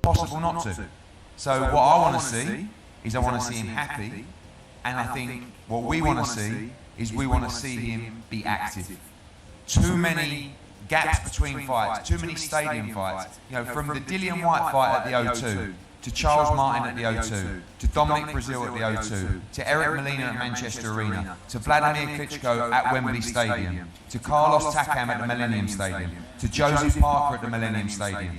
Possible not to. So what I want to see is I want to see him happy, and I think what we want to see is we want to see him be active. Too many gaps between fights, too many stadium fights. You know, from the Dillian White fight at the O2, to Charles Martin at the O2, to Dominic Brazil at the O2, to Eric Molina at Manchester Arena, to Vladimir Klitschko at Wembley Stadium, to Carlos Takam at the Millennium Stadium, to Joseph Parker at the Millennium Stadium,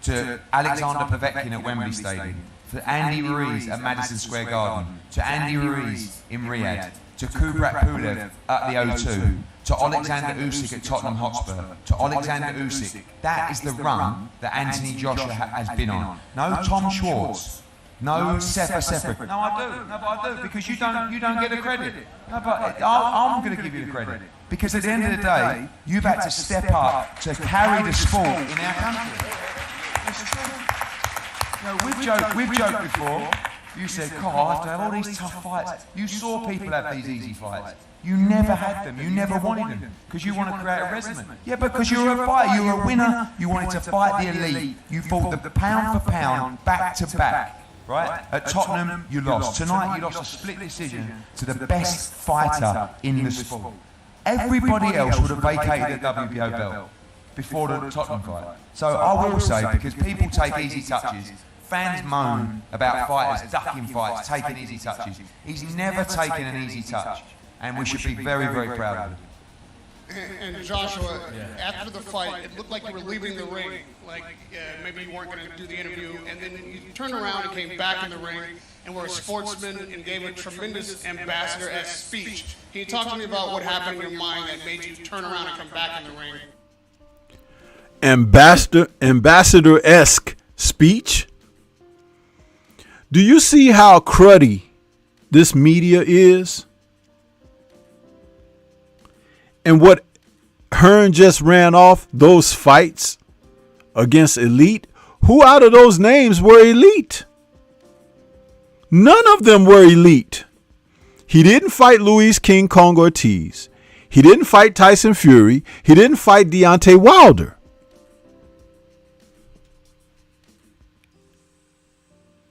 to Alexander Povetkin at Wembley Stadium, to Andy Ruiz at Madison Square Garden, to Andy Ruiz in Riyadh, to Kubrat Pulev at the O2, to Alexander Usyk at Tottenham Hotspur, to Alexander Usyk. That is the run that Anthony Joshua has been on. No Tom Schwartz, no Sefer Sefer. No, I do, because you don't get the credit. No, but I'm going to give you the credit. Because at the end of the day, you've had to step up to carry the sport in our country. It's true. You know, we've joked before. You said, Carl, I have to have all these tough fights. You saw people have these easy fights. You never had them. You never wanted them because you want to create a resume. Yeah, because you were a fighter. You were a winner. You wanted to fight the elite. You fought the pound for pound, back to back. Right? At Tottenham, you lost. Tonight, you lost a split decision to the best fighter in the sport. Everybody else would have vacated the WBO belt. before the Tottenham fight. So I will say, because people take easy touches, fans moan about fighters ducking fights, taking easy touches. He's never taken an easy touch, and we should be very, very proud of him. And Joshua, after the fight, it looked like you were leaving the ring, like maybe you weren't going to do the interview, and then you turned around and came back in the ring and were a sportsman and gave a tremendous ambassador-esque speech. Can you talk to me about what happened in your mind that made you turn around and come back in the ring? Ambassador-esque speech? Do you see how cruddy this media is? And what Hearn just ran off, those fights against elite, who out of those names were elite? None of them were elite. He didn't fight Luis King Kong Ortiz. He didn't fight Tyson Fury. He didn't fight Deontay Wilder.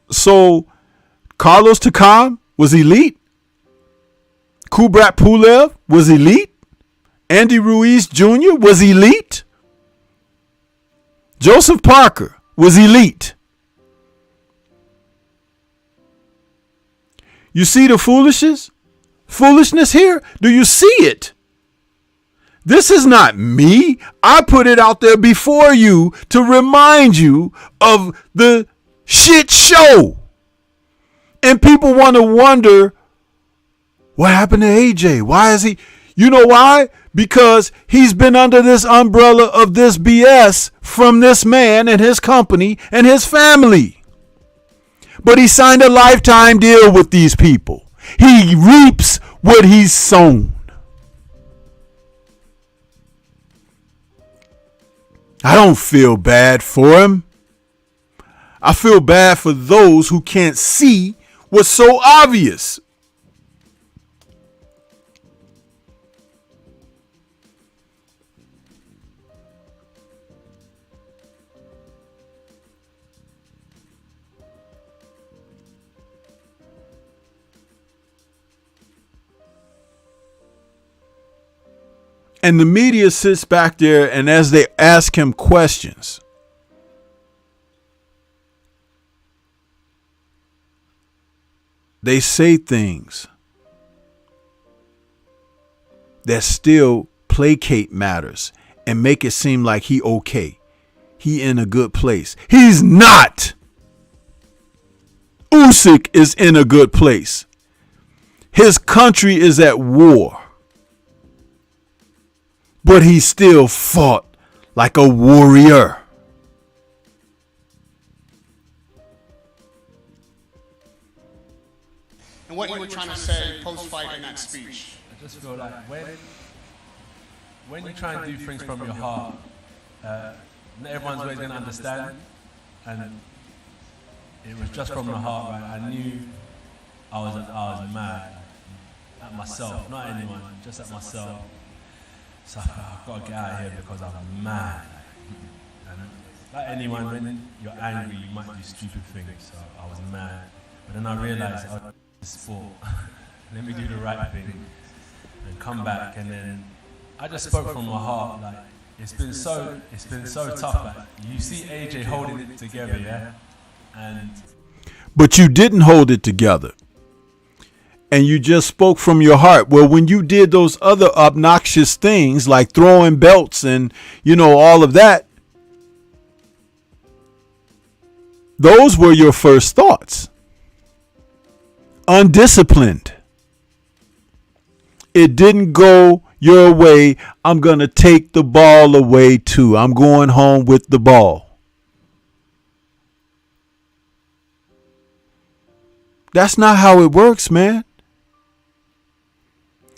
So Carlos Takam was elite. Kubrat Pulev was elite. Andy Ruiz Jr. was elite. Joseph Parker was elite. You see the foolishness here? Do you see it? This is not me. I put it out there before you to remind you of the shit show. And people want to wonder, what happened to AJ? Why is he? You know why? Because he's been under this umbrella of this BS from this man and his company and his family. But he signed a lifetime deal with these people. He reaps what he's sown. I don't feel bad for him. I feel bad for those who can't see what's so obvious. And the media sits back there, and as they ask him questions, they say things that still placate matters and make it seem like he okay. He in a good place. He's not. Usyk is in a good place. His country is at war. But he still fought like a warrior. And what you were trying to say post-fight in that speech? I just feel like when you try and do things from your heart, not everyone's always going to understand. And it was just from the heart, right? I knew I was mad at myself, not anyone, just at myself. So I've got to get out of here because I'm mad. And like anyone, when you're angry, you might do stupid things. So I was mad. But then I realized, this sport. Let me do the right thing and come back. And then I just spoke from my heart. Like it's been so tough. Like, you see AJ holding it together, yeah. But you didn't hold it together. And you just spoke from your heart. Well, when you did those other obnoxious things like throwing belts and, all of that, those were your first thoughts. Undisciplined. It didn't go your way. I'm going to take the ball away too. I'm going home with the ball. That's not how it works, man.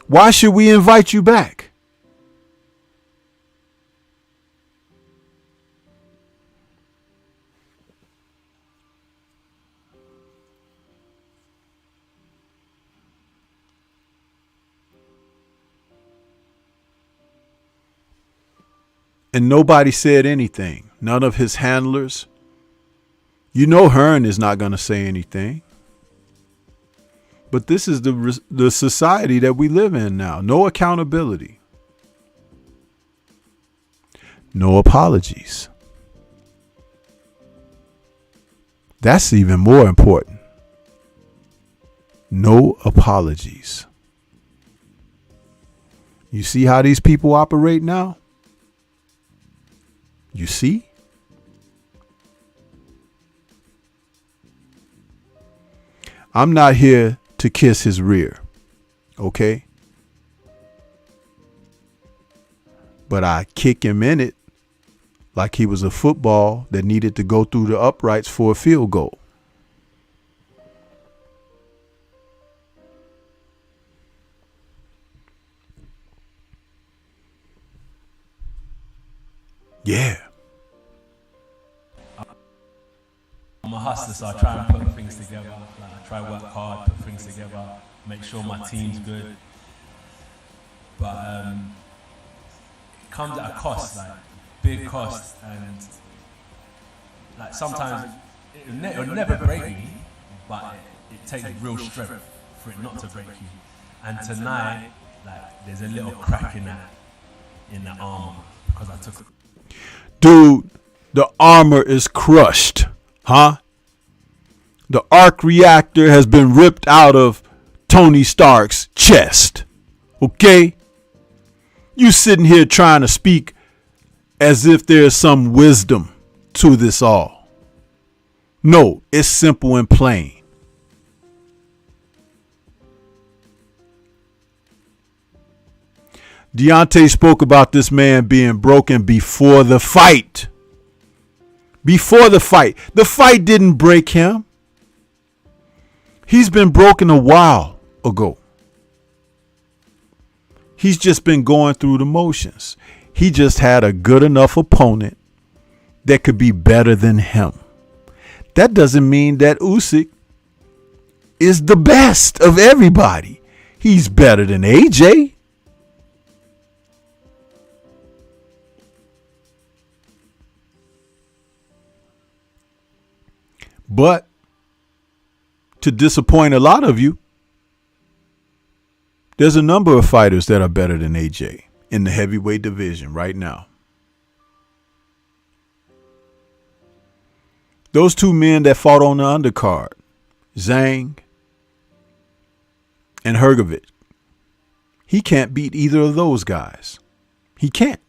Why should we invite you back? And nobody said anything. None of his handlers. Hearn is not going to say anything. But this is the society that we live in now. No accountability. no apologies. That's even more important. No apologies. You see how these people operate now? You see? I'm not here to kiss his rear, okay? But I kick him in it like he was a football that needed to go through the uprights for a field goal. Yeah. I'm a hustler, so I try and put things together. Like, I try to work hard, put things together, make sure my team's good. But it comes at a cost, like big cost, and like sometimes it'll never break me, but it takes real strength for it not to break you. And tonight, like there's a little crack in that armor because I took it. Dude, the armor is crushed, huh? The arc reactor has been ripped out of Tony Stark's chest, okay? You sitting here trying to speak as if there's some wisdom to this all. No, it's simple and plain. Deontay spoke about this man being broken before the fight. Before the fight. The fight didn't break him. He's been broken a while ago. He's just been going through the motions. He just had a good enough opponent that could be better than him. That doesn't mean that Usyk is the best of everybody. He's better than AJ. But to disappoint a lot of you, there's a number of fighters that are better than AJ in the heavyweight division right now. Those two men that fought on the undercard, Zhang and Hrgovic, he can't beat either of those guys. He can't.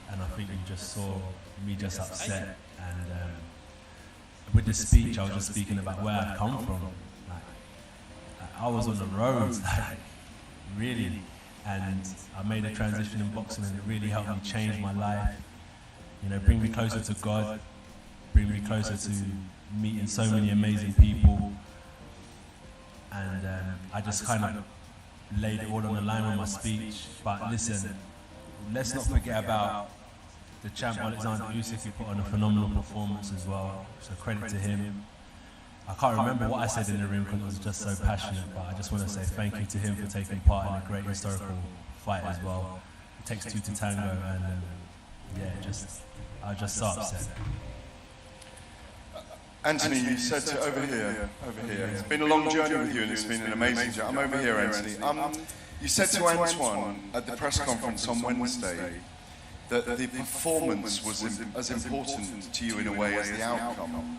And I think you just saw me just upset. And with this speech, I was just speaking about where I've come from. Like, I was on the roads, like, really. And I made a transition in boxing, and it really helped me change my life. You know, bring me closer to God, bring me closer to meeting so many amazing people. And I just kind of laid it all on the line with my speech. But listen, let's not forget about the champ Alexander Usyk, who put on a phenomenal performance as well. So credit to him. I can't remember what I said in the ring because it was just so passionate, but I just want to say thank you to him for taking part in a great historical fight as well. It takes two to tango, and yeah, I was just so upset. Anthony, you said to over here. It's been a long journey with you, and it's been an amazing journey. I'm over here, Anthony. You said to Antoine at the press conference on Wednesday that the performance was as important to you in a way as the outcome.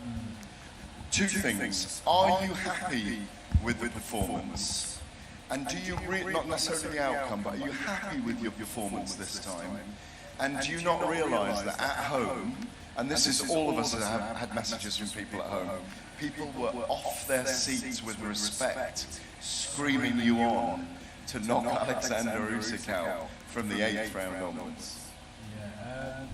Two things. Are you happy with the performance? And do you not necessarily the outcome, but are you happy with your performance this time? And do you not realise that at home, and this is all of us that have had messages from people at home, people were off their seats with respect, screaming you on to knock Alexander Usyk out from the 8th round onwards? Yeah,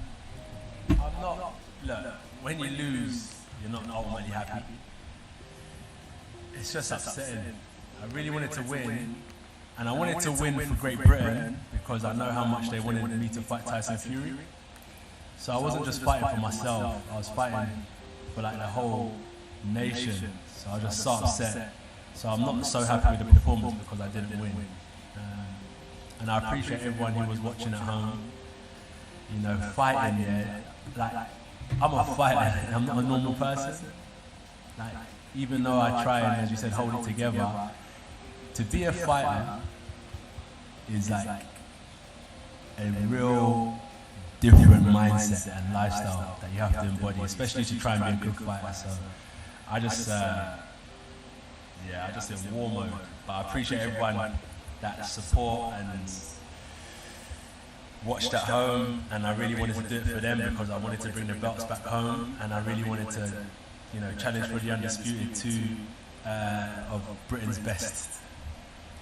I'm not. Look, when you lose, you're not ultimately happy. It's just upsetting. I really wanted to win, and I wanted to win for Great Britain because I know how much they wanted me to fight Tyson Fury. So I wasn't just fighting for myself, I was fighting for like the whole nation. So I was just so upset. So I'm not so happy with the performance because I didn't win. And I appreciate everyone who was watching at home. You know, fighting, yeah. Like, I'm a fighter, I'm not a normal person. Like, even though I try and, as you said, hold it together, to be a fighter is like a real different mindset and lifestyle that you have to embody, especially to try and be a good fighter. So I just, I just in war mode. But I appreciate everyone that support and watched at home, and I really wanted to do it for them because I wanted to bring the belts back home, and I really wanted to, you know, challenge for the undisputed two of Britain's best.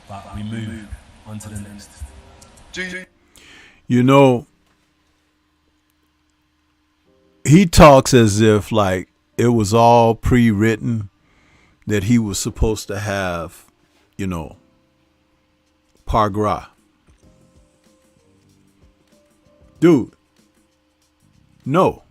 But we move on to the next. You know, he talks as if like it was all pre-written that he was supposed to have, you know, par gras. Dude, no.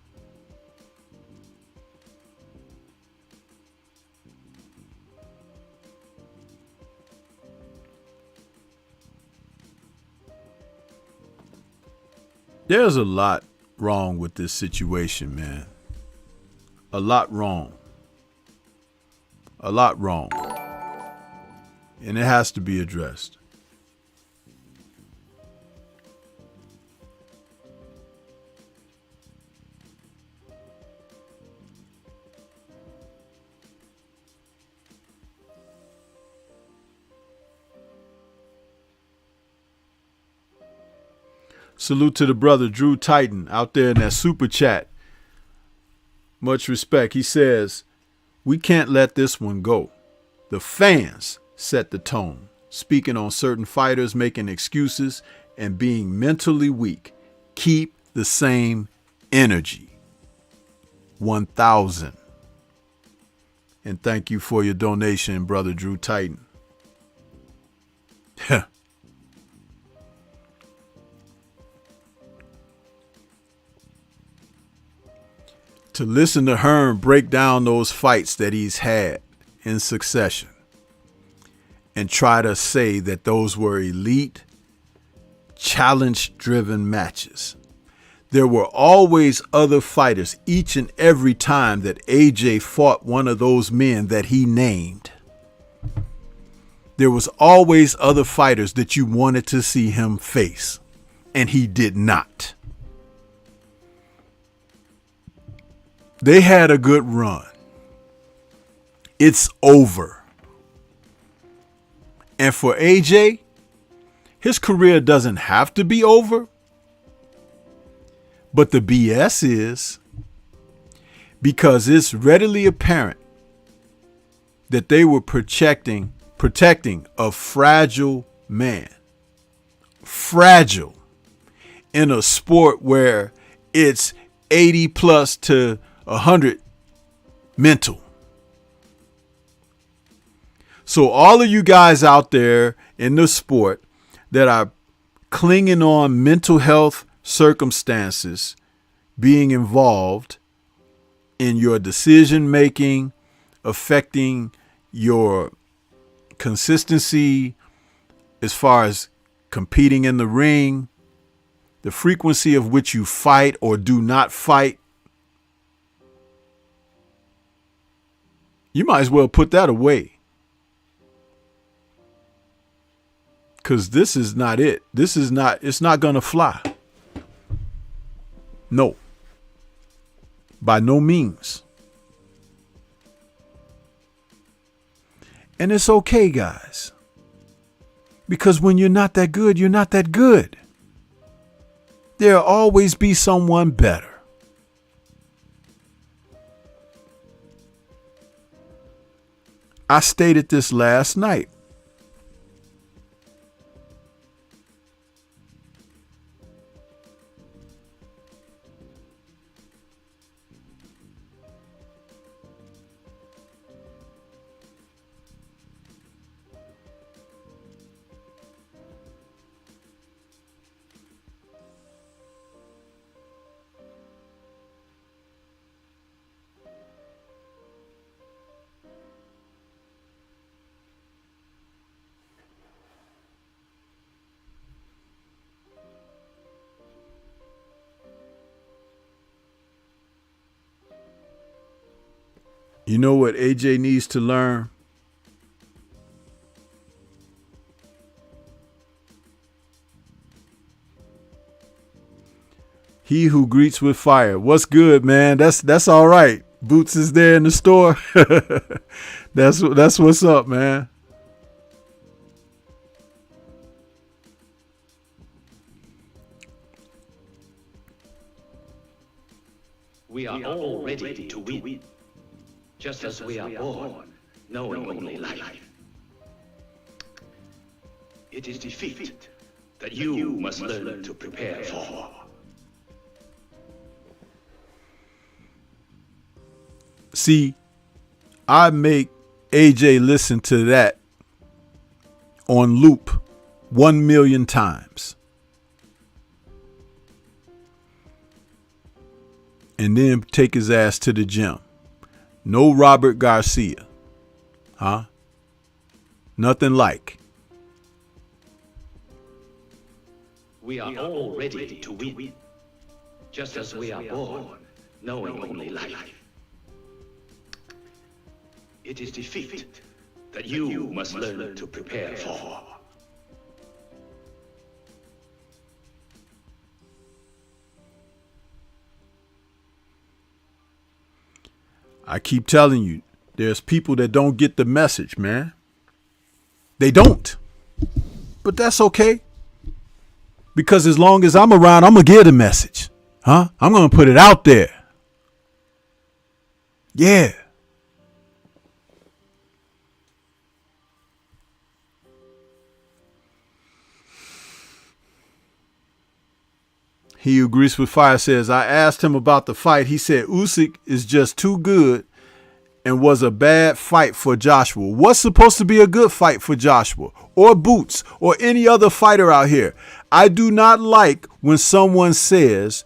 There's a lot wrong with this situation, man. A lot wrong. A lot wrong. And it has to be addressed. Salute to the brother Drew Titan out there in that super chat. Much respect. He says, we can't let this one go. The fans set the tone, speaking on certain fighters making excuses and being mentally weak. Keep the same energy. 1,000. And thank you for your donation, brother Drew Titan. To listen to Hearn break down those fights that he's had in succession and try to say that those were elite, challenge-driven matches. There were always other fighters each and every time that AJ fought one of those men that he named. There was always other fighters that you wanted to see him face, and he did not. They had a good run. It's over. And for AJ, his career doesn't have to be over. But the BS is because it's readily apparent that they were protecting a fragile man. Fragile in a sport where it's 80 plus to 100 mental. So all of you guys out there in the sport that are clinging on mental health circumstances being involved in your decision making, affecting your consistency as far as competing in the ring, the frequency of which you fight or do not fight, you might as well put that away. Because this is not it. It's not going to fly. No. By no means. And it's okay, guys. Because when you're not that good, you're not that good. There'll always be someone better. I stated this last night. You know what AJ needs to learn? He who greets with fire. What's good, man? That's all right. Boots is there in the store. That's what's up, man. We are all ready to win, just as we are born, knowing only life. It is defeat that you must learn to prepare for. See, I make AJ listen to that on loop 1 million times. And then take his ass to the gym. No Robert Garcia. Huh? Nothing like. We are all ready to win, just as we are born, knowing only life. It is defeat that you must learn to prepare for. I keep telling you, there's people that don't get the message, man. They don't. But that's okay. Because as long as I'm around, I'm going to get the message. Huh? I'm going to put it out there. Yeah. He who greets with fire says, I asked him about the fight. He said Usyk is just too good and was a bad fight for Joshua. What's supposed to be a good fight for Joshua or Boots or any other fighter out here? I do not like when someone says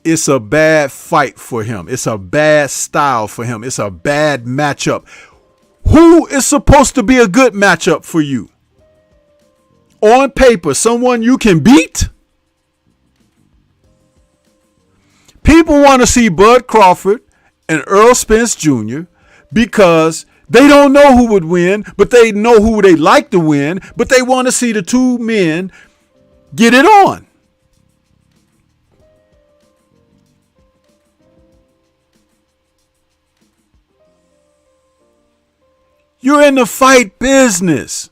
it's a bad fight for him. It's a bad style for him. It's a bad matchup. Who is supposed to be a good matchup for you? On paper, someone you can beat? People want to see Bud Crawford and Earl Spence Jr. because they don't know who would win, but they know who they like to win, but they want to see the two men get it on. You're in the fight business.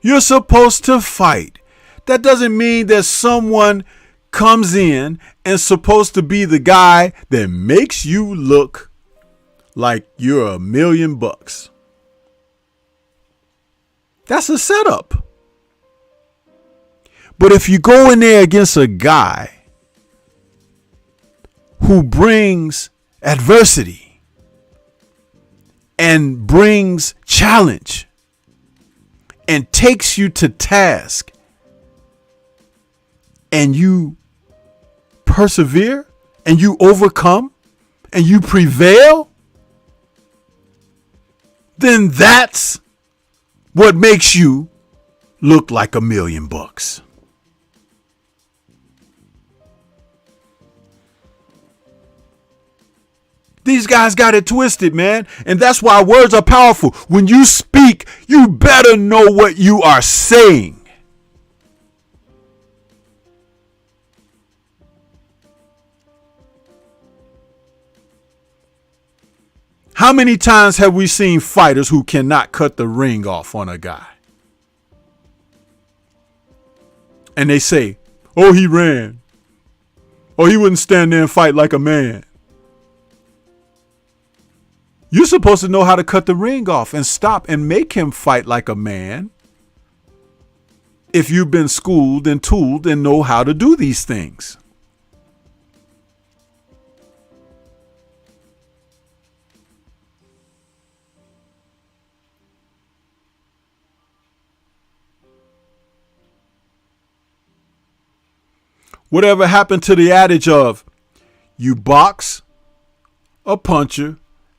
You're supposed to fight. That doesn't mean that someone comes in and supposed to be the guy that makes you look like you're $1 million. That's a setup. But if you go in there against a guy who brings adversity and brings challenge and takes you to task and you persevere and you overcome and you prevail, then that's what makes you look like $1 million. These guys got it twisted, man. And that's why words are powerful. When you speak, you better know what you are saying. How many times have we seen fighters who cannot cut the ring off on a guy? And they say, oh, he ran. Oh, he wouldn't stand there and fight like a man. You're supposed to know how to cut the ring off and stop and make him fight like a man. If you've been schooled and tooled and know how to do these things. Whatever happened to the adage of you box a puncher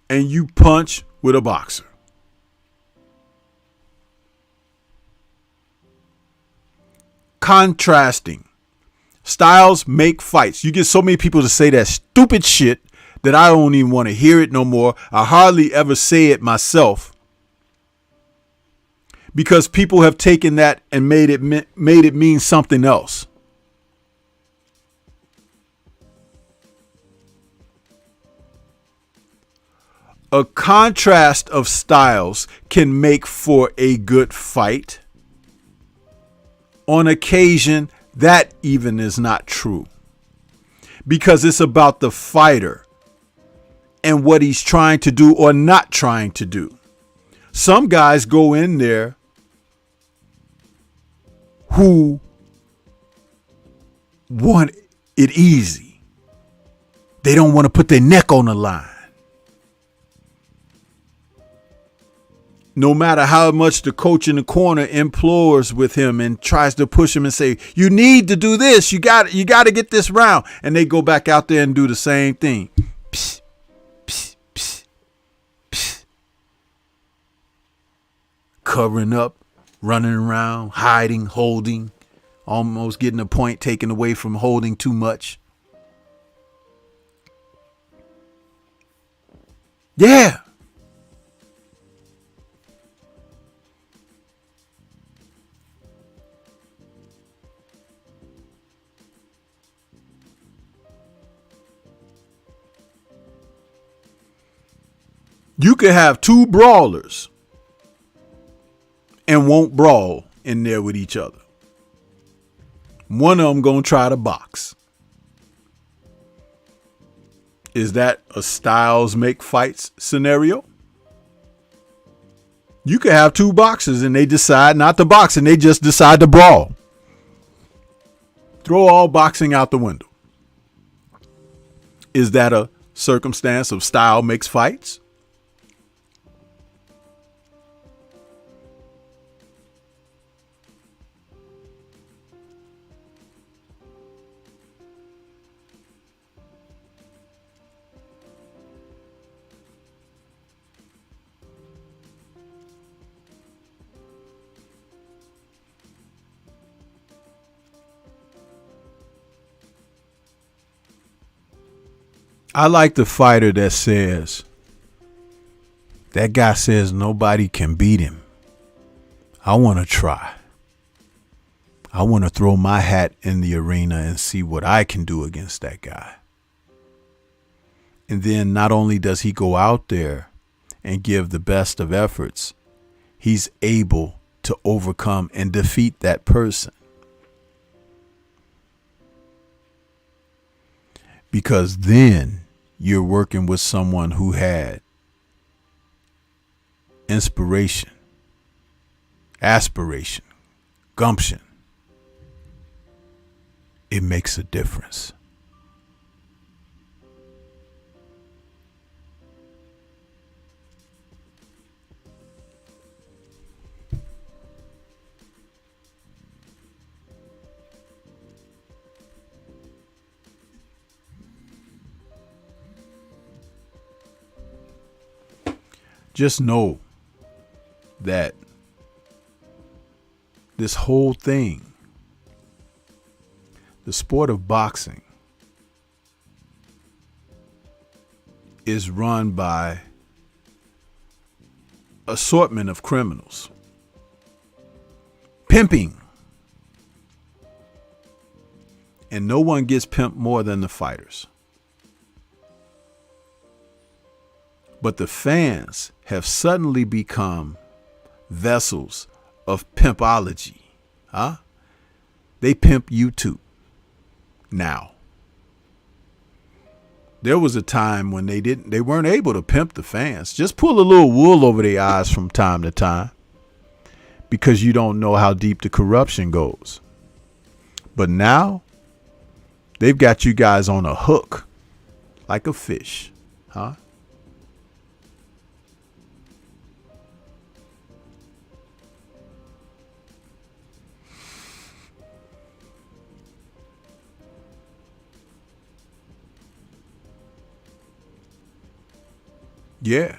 and you punch with a boxer? Contrasting. Styles make fights. You get so many people to say that stupid shit that I don't even want to hear it no more. I hardly ever say it myself because people have taken that and made it mean something else. A contrast of styles can make for a good fight. On occasion, that even is not true because it's about the fighter and what he's trying to do or not trying to do. Some guys go in there who want it easy. They don't want to put their neck on the line. No matter how much the coach in the corner implores with him and tries to push him and say, you need to do this. You got to get this round. And they go back out there and do the same thing. Psst, psst, psst, psst. Covering up, running around, hiding, holding, almost getting a point taken away from holding too much. Yeah. You could have two brawlers and won't brawl in there with each other. One of them gonna try to box. Is that a styles make fights scenario? You could have two boxers and they decide not to box and they just decide to brawl. Throw all boxing out the window. Is that a circumstance of style makes fights? I like the fighter that says, that guy says nobody can beat him. I want to try. I want to throw my hat in the arena and see what I can do against that guy. And then not only does he go out there and give the best of efforts, he's able to overcome and defeat that person. Because then you're working with someone who had inspiration, aspiration, gumption. It makes a difference. Just know that this whole thing, the sport of boxing, is run by assortment of criminals. Pimping. And no one gets pimped more than the fighters. But the fans have suddenly become vessels of pimpology. Huh? They pimp YouTube now. There was a time when they weren't able to pimp the fans. Just pull a little wool over their eyes from time to time because you don't know how deep the corruption goes. But now they've got you guys on a hook like a fish. Huh? Yeah.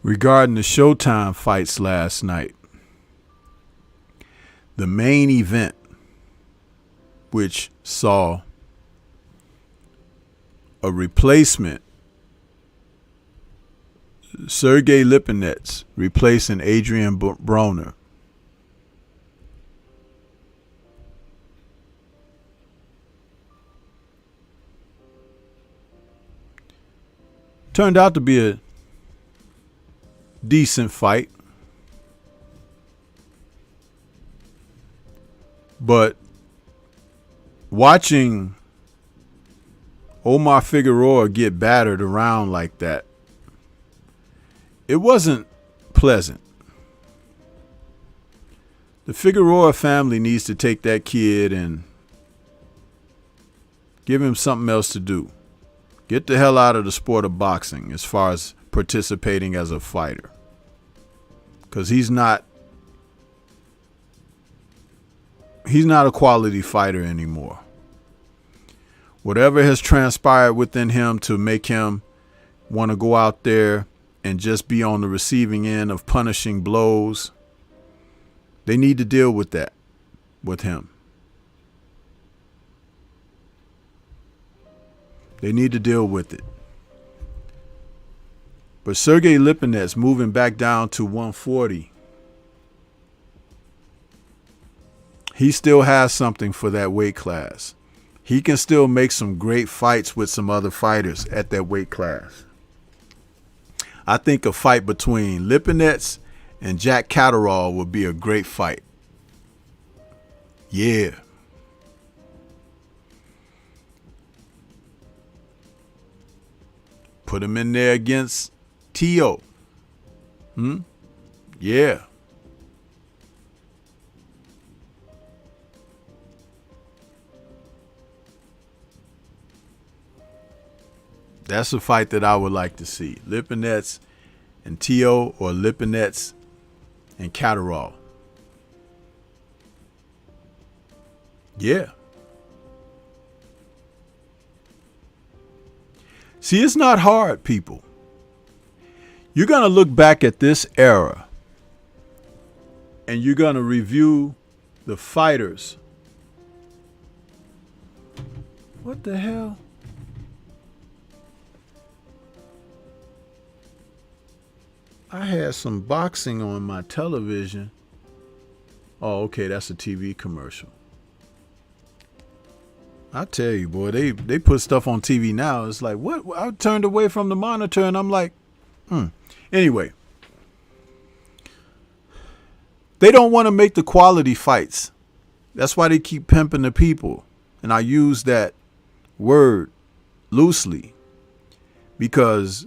regarding the Showtime fights last night. The main event, which saw a replacement, Sergey Lipinets replacing Adrian Broner. Turned out to be a decent fight. But watching Omar Figueroa get battered around like that, it wasn't pleasant. The Figueroa family needs to take that kid and give him something else to do. Get the hell out of the sport of boxing as far as participating as a fighter. Because he's not a quality fighter anymore. Whatever has transpired within him to make him want to go out there and just be on the receiving end of punishing blows, they need to deal with that with him. They need to deal with it. But Sergey Lipinets moving back down to 140, he still has something for that weight class. He can still make some great fights with some other fighters at that weight class. I think a fight between Lipinets and Jack Catterall would be a great fight. Yeah. Put him in there against T.O. Yeah. That's a fight that I would like to see. Lipinets and T.O. or Lipinets and Catterall. Yeah. See, it's not hard, people. You're going to look back at this era and you're going to review the fighters. What the hell? I had some boxing on my television. Oh, okay, that's a TV commercial. I tell you, boy, they put stuff on TV now. It's like, what? I turned away from the monitor and I'm like, Anyway, they don't want to make the quality fights. That's why they keep pimping the people. And I use that word loosely because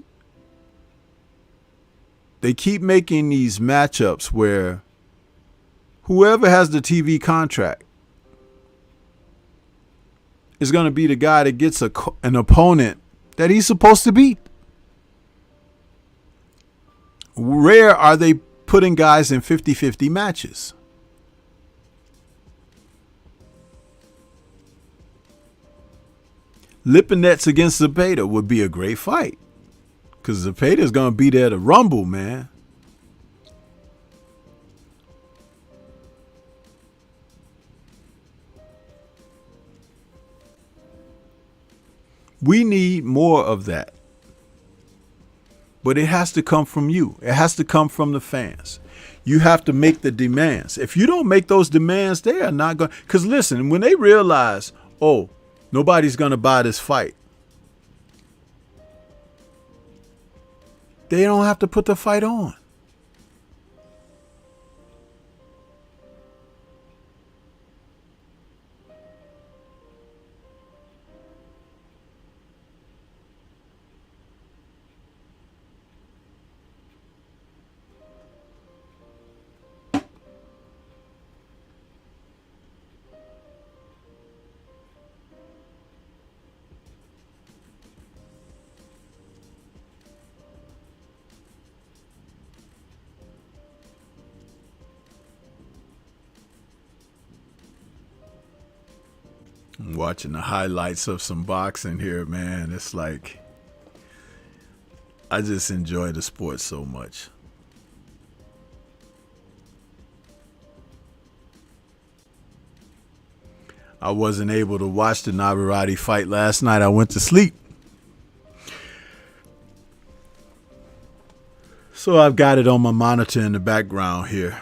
they keep making these matchups where whoever has the TV contract is going to be the guy that gets an opponent that he's supposed to beat. Rare are they putting guys in 50-50 matches. Lipinets against Zepeda would be a great fight because Zepeda's going to be there to rumble, man. We need more of that. But it has to come from you. It has to come from the fans. You have to make the demands. If you don't make those demands, they are not going. Because listen, when they realize, oh, nobody's going to buy this fight, they don't have to put the fight on. I'm watching the highlights of some boxing here, man. It's like I just enjoy the sport so much. I wasn't able to watch the Navarrete fight last night. I went to sleep. So I've got it on my monitor in the background here.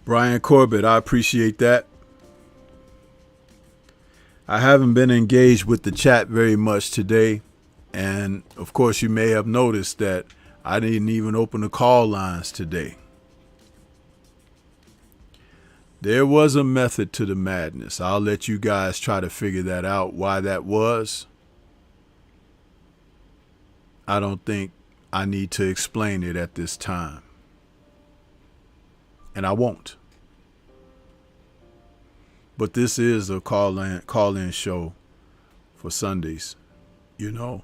Brian Corbett, I appreciate that. I haven't been engaged with the chat very much today. And of course, you may have noticed that I didn't even open the call lines today. There was a method to the madness. I'll let you guys try to figure that out, why that was. I don't think I need to explain it at this time. And I won't. But this is a call-in show for Sundays, you know.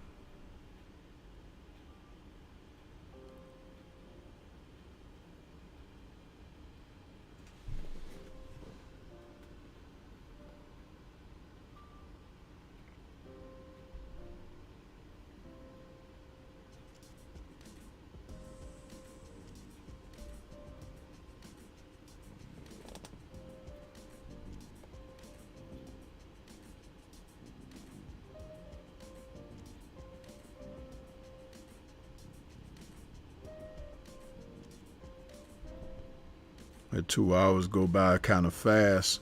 That 2 hours go by kind of fast.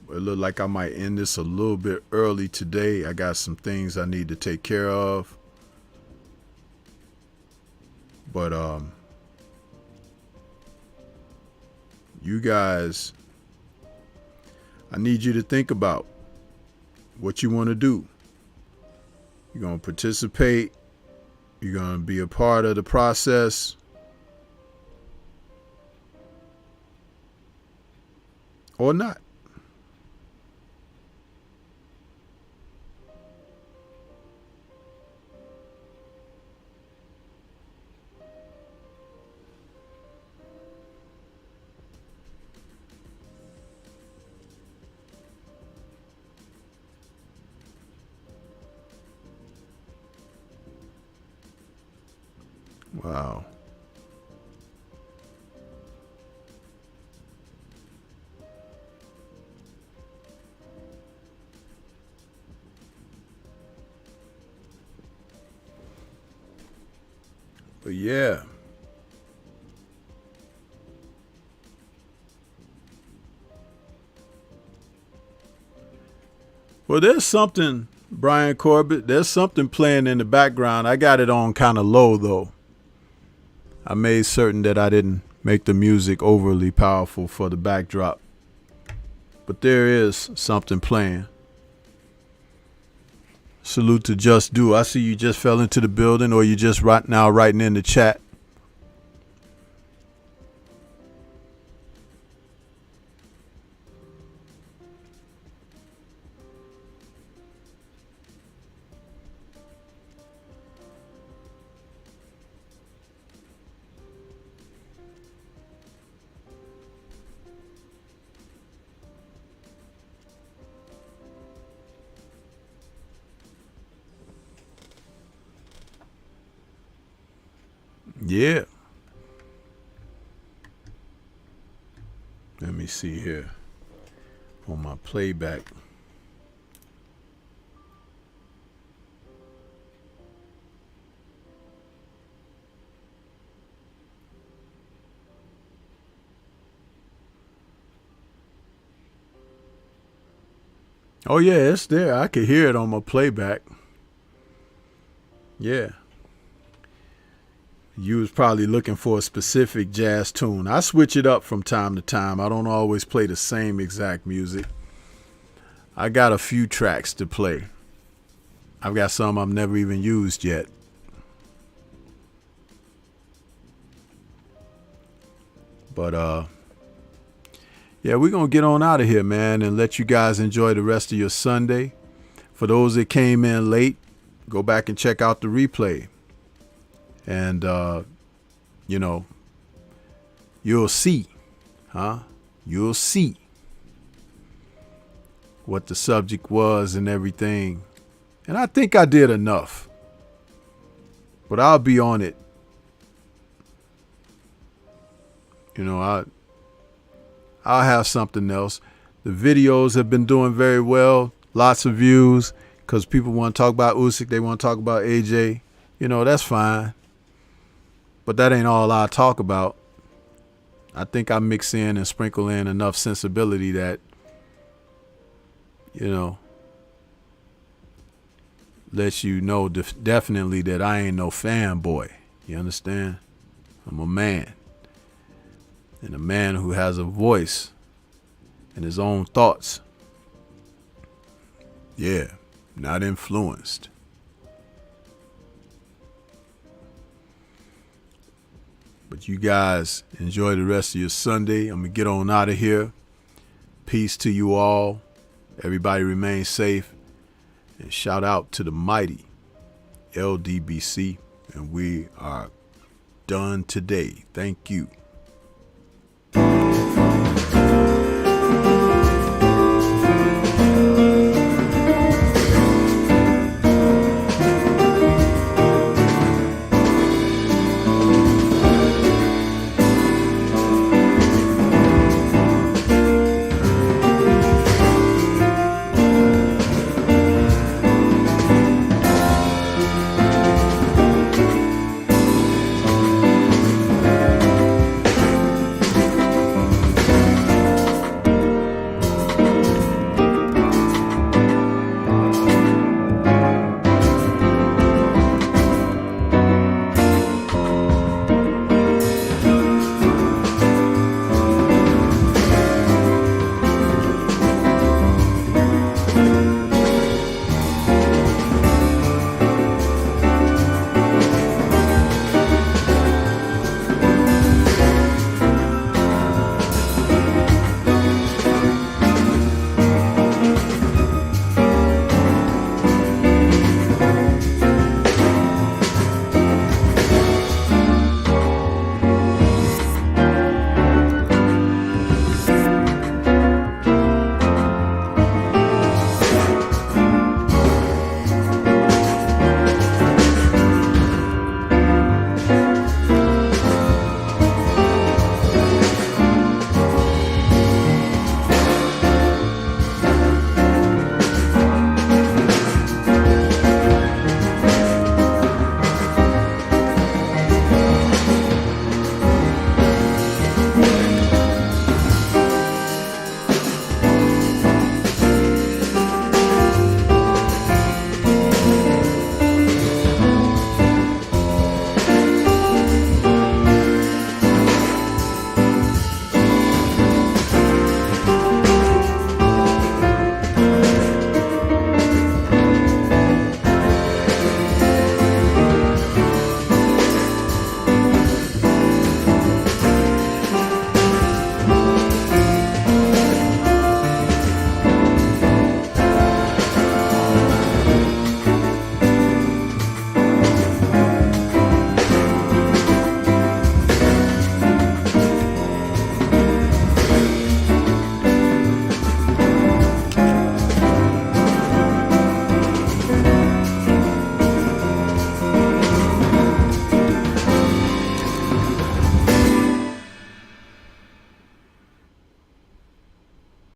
It looked like I might end this a little bit early today. I got some things I need to take care of. But you guys, I need you to think about what you want to do. You're going to participate. You're going to be a part of the process. Or not. Wow. But yeah. Well, there's something, Brian Corbett, there's something playing in the background. I got it on kind of low, though. I made certain that I didn't make the music overly powerful for the backdrop. But there is something playing. Salute to Just Do. I see you just fell into the building, or you just right now writing in the chat. Yeah. Let me see here on my playback. Oh yeah, it's there. I could hear it on my playback. Yeah. You was probably looking for a specific jazz tune. I switch it up from time to time. I don't always play the same exact music. I got a few tracks to play. I've got some I've never even used yet. But yeah, we're gonna get on out of here, man, and let you guys enjoy the rest of your Sunday. For those that came in late, go back and check out the replay. And you know, you'll see, you'll see what the subject was and everything. And I think I did enough. But I'll be on it. You know, I'll have something else. The videos have been doing very well. Lots of views because people want to talk about Usyk. They want to talk about AJ. You know, that's fine. But that ain't all I talk about. I think I mix in and sprinkle in enough sensibility that, you know, lets you know definitely that I ain't no fanboy. You understand? I'm a man. And a man who has a voice and his own thoughts. Yeah, not influenced. But you guys enjoy the rest of your Sunday. I'm going to get on out of here. Peace to you all. Everybody remain safe. And shout out to the mighty LDBC. And we are done today. Thank you.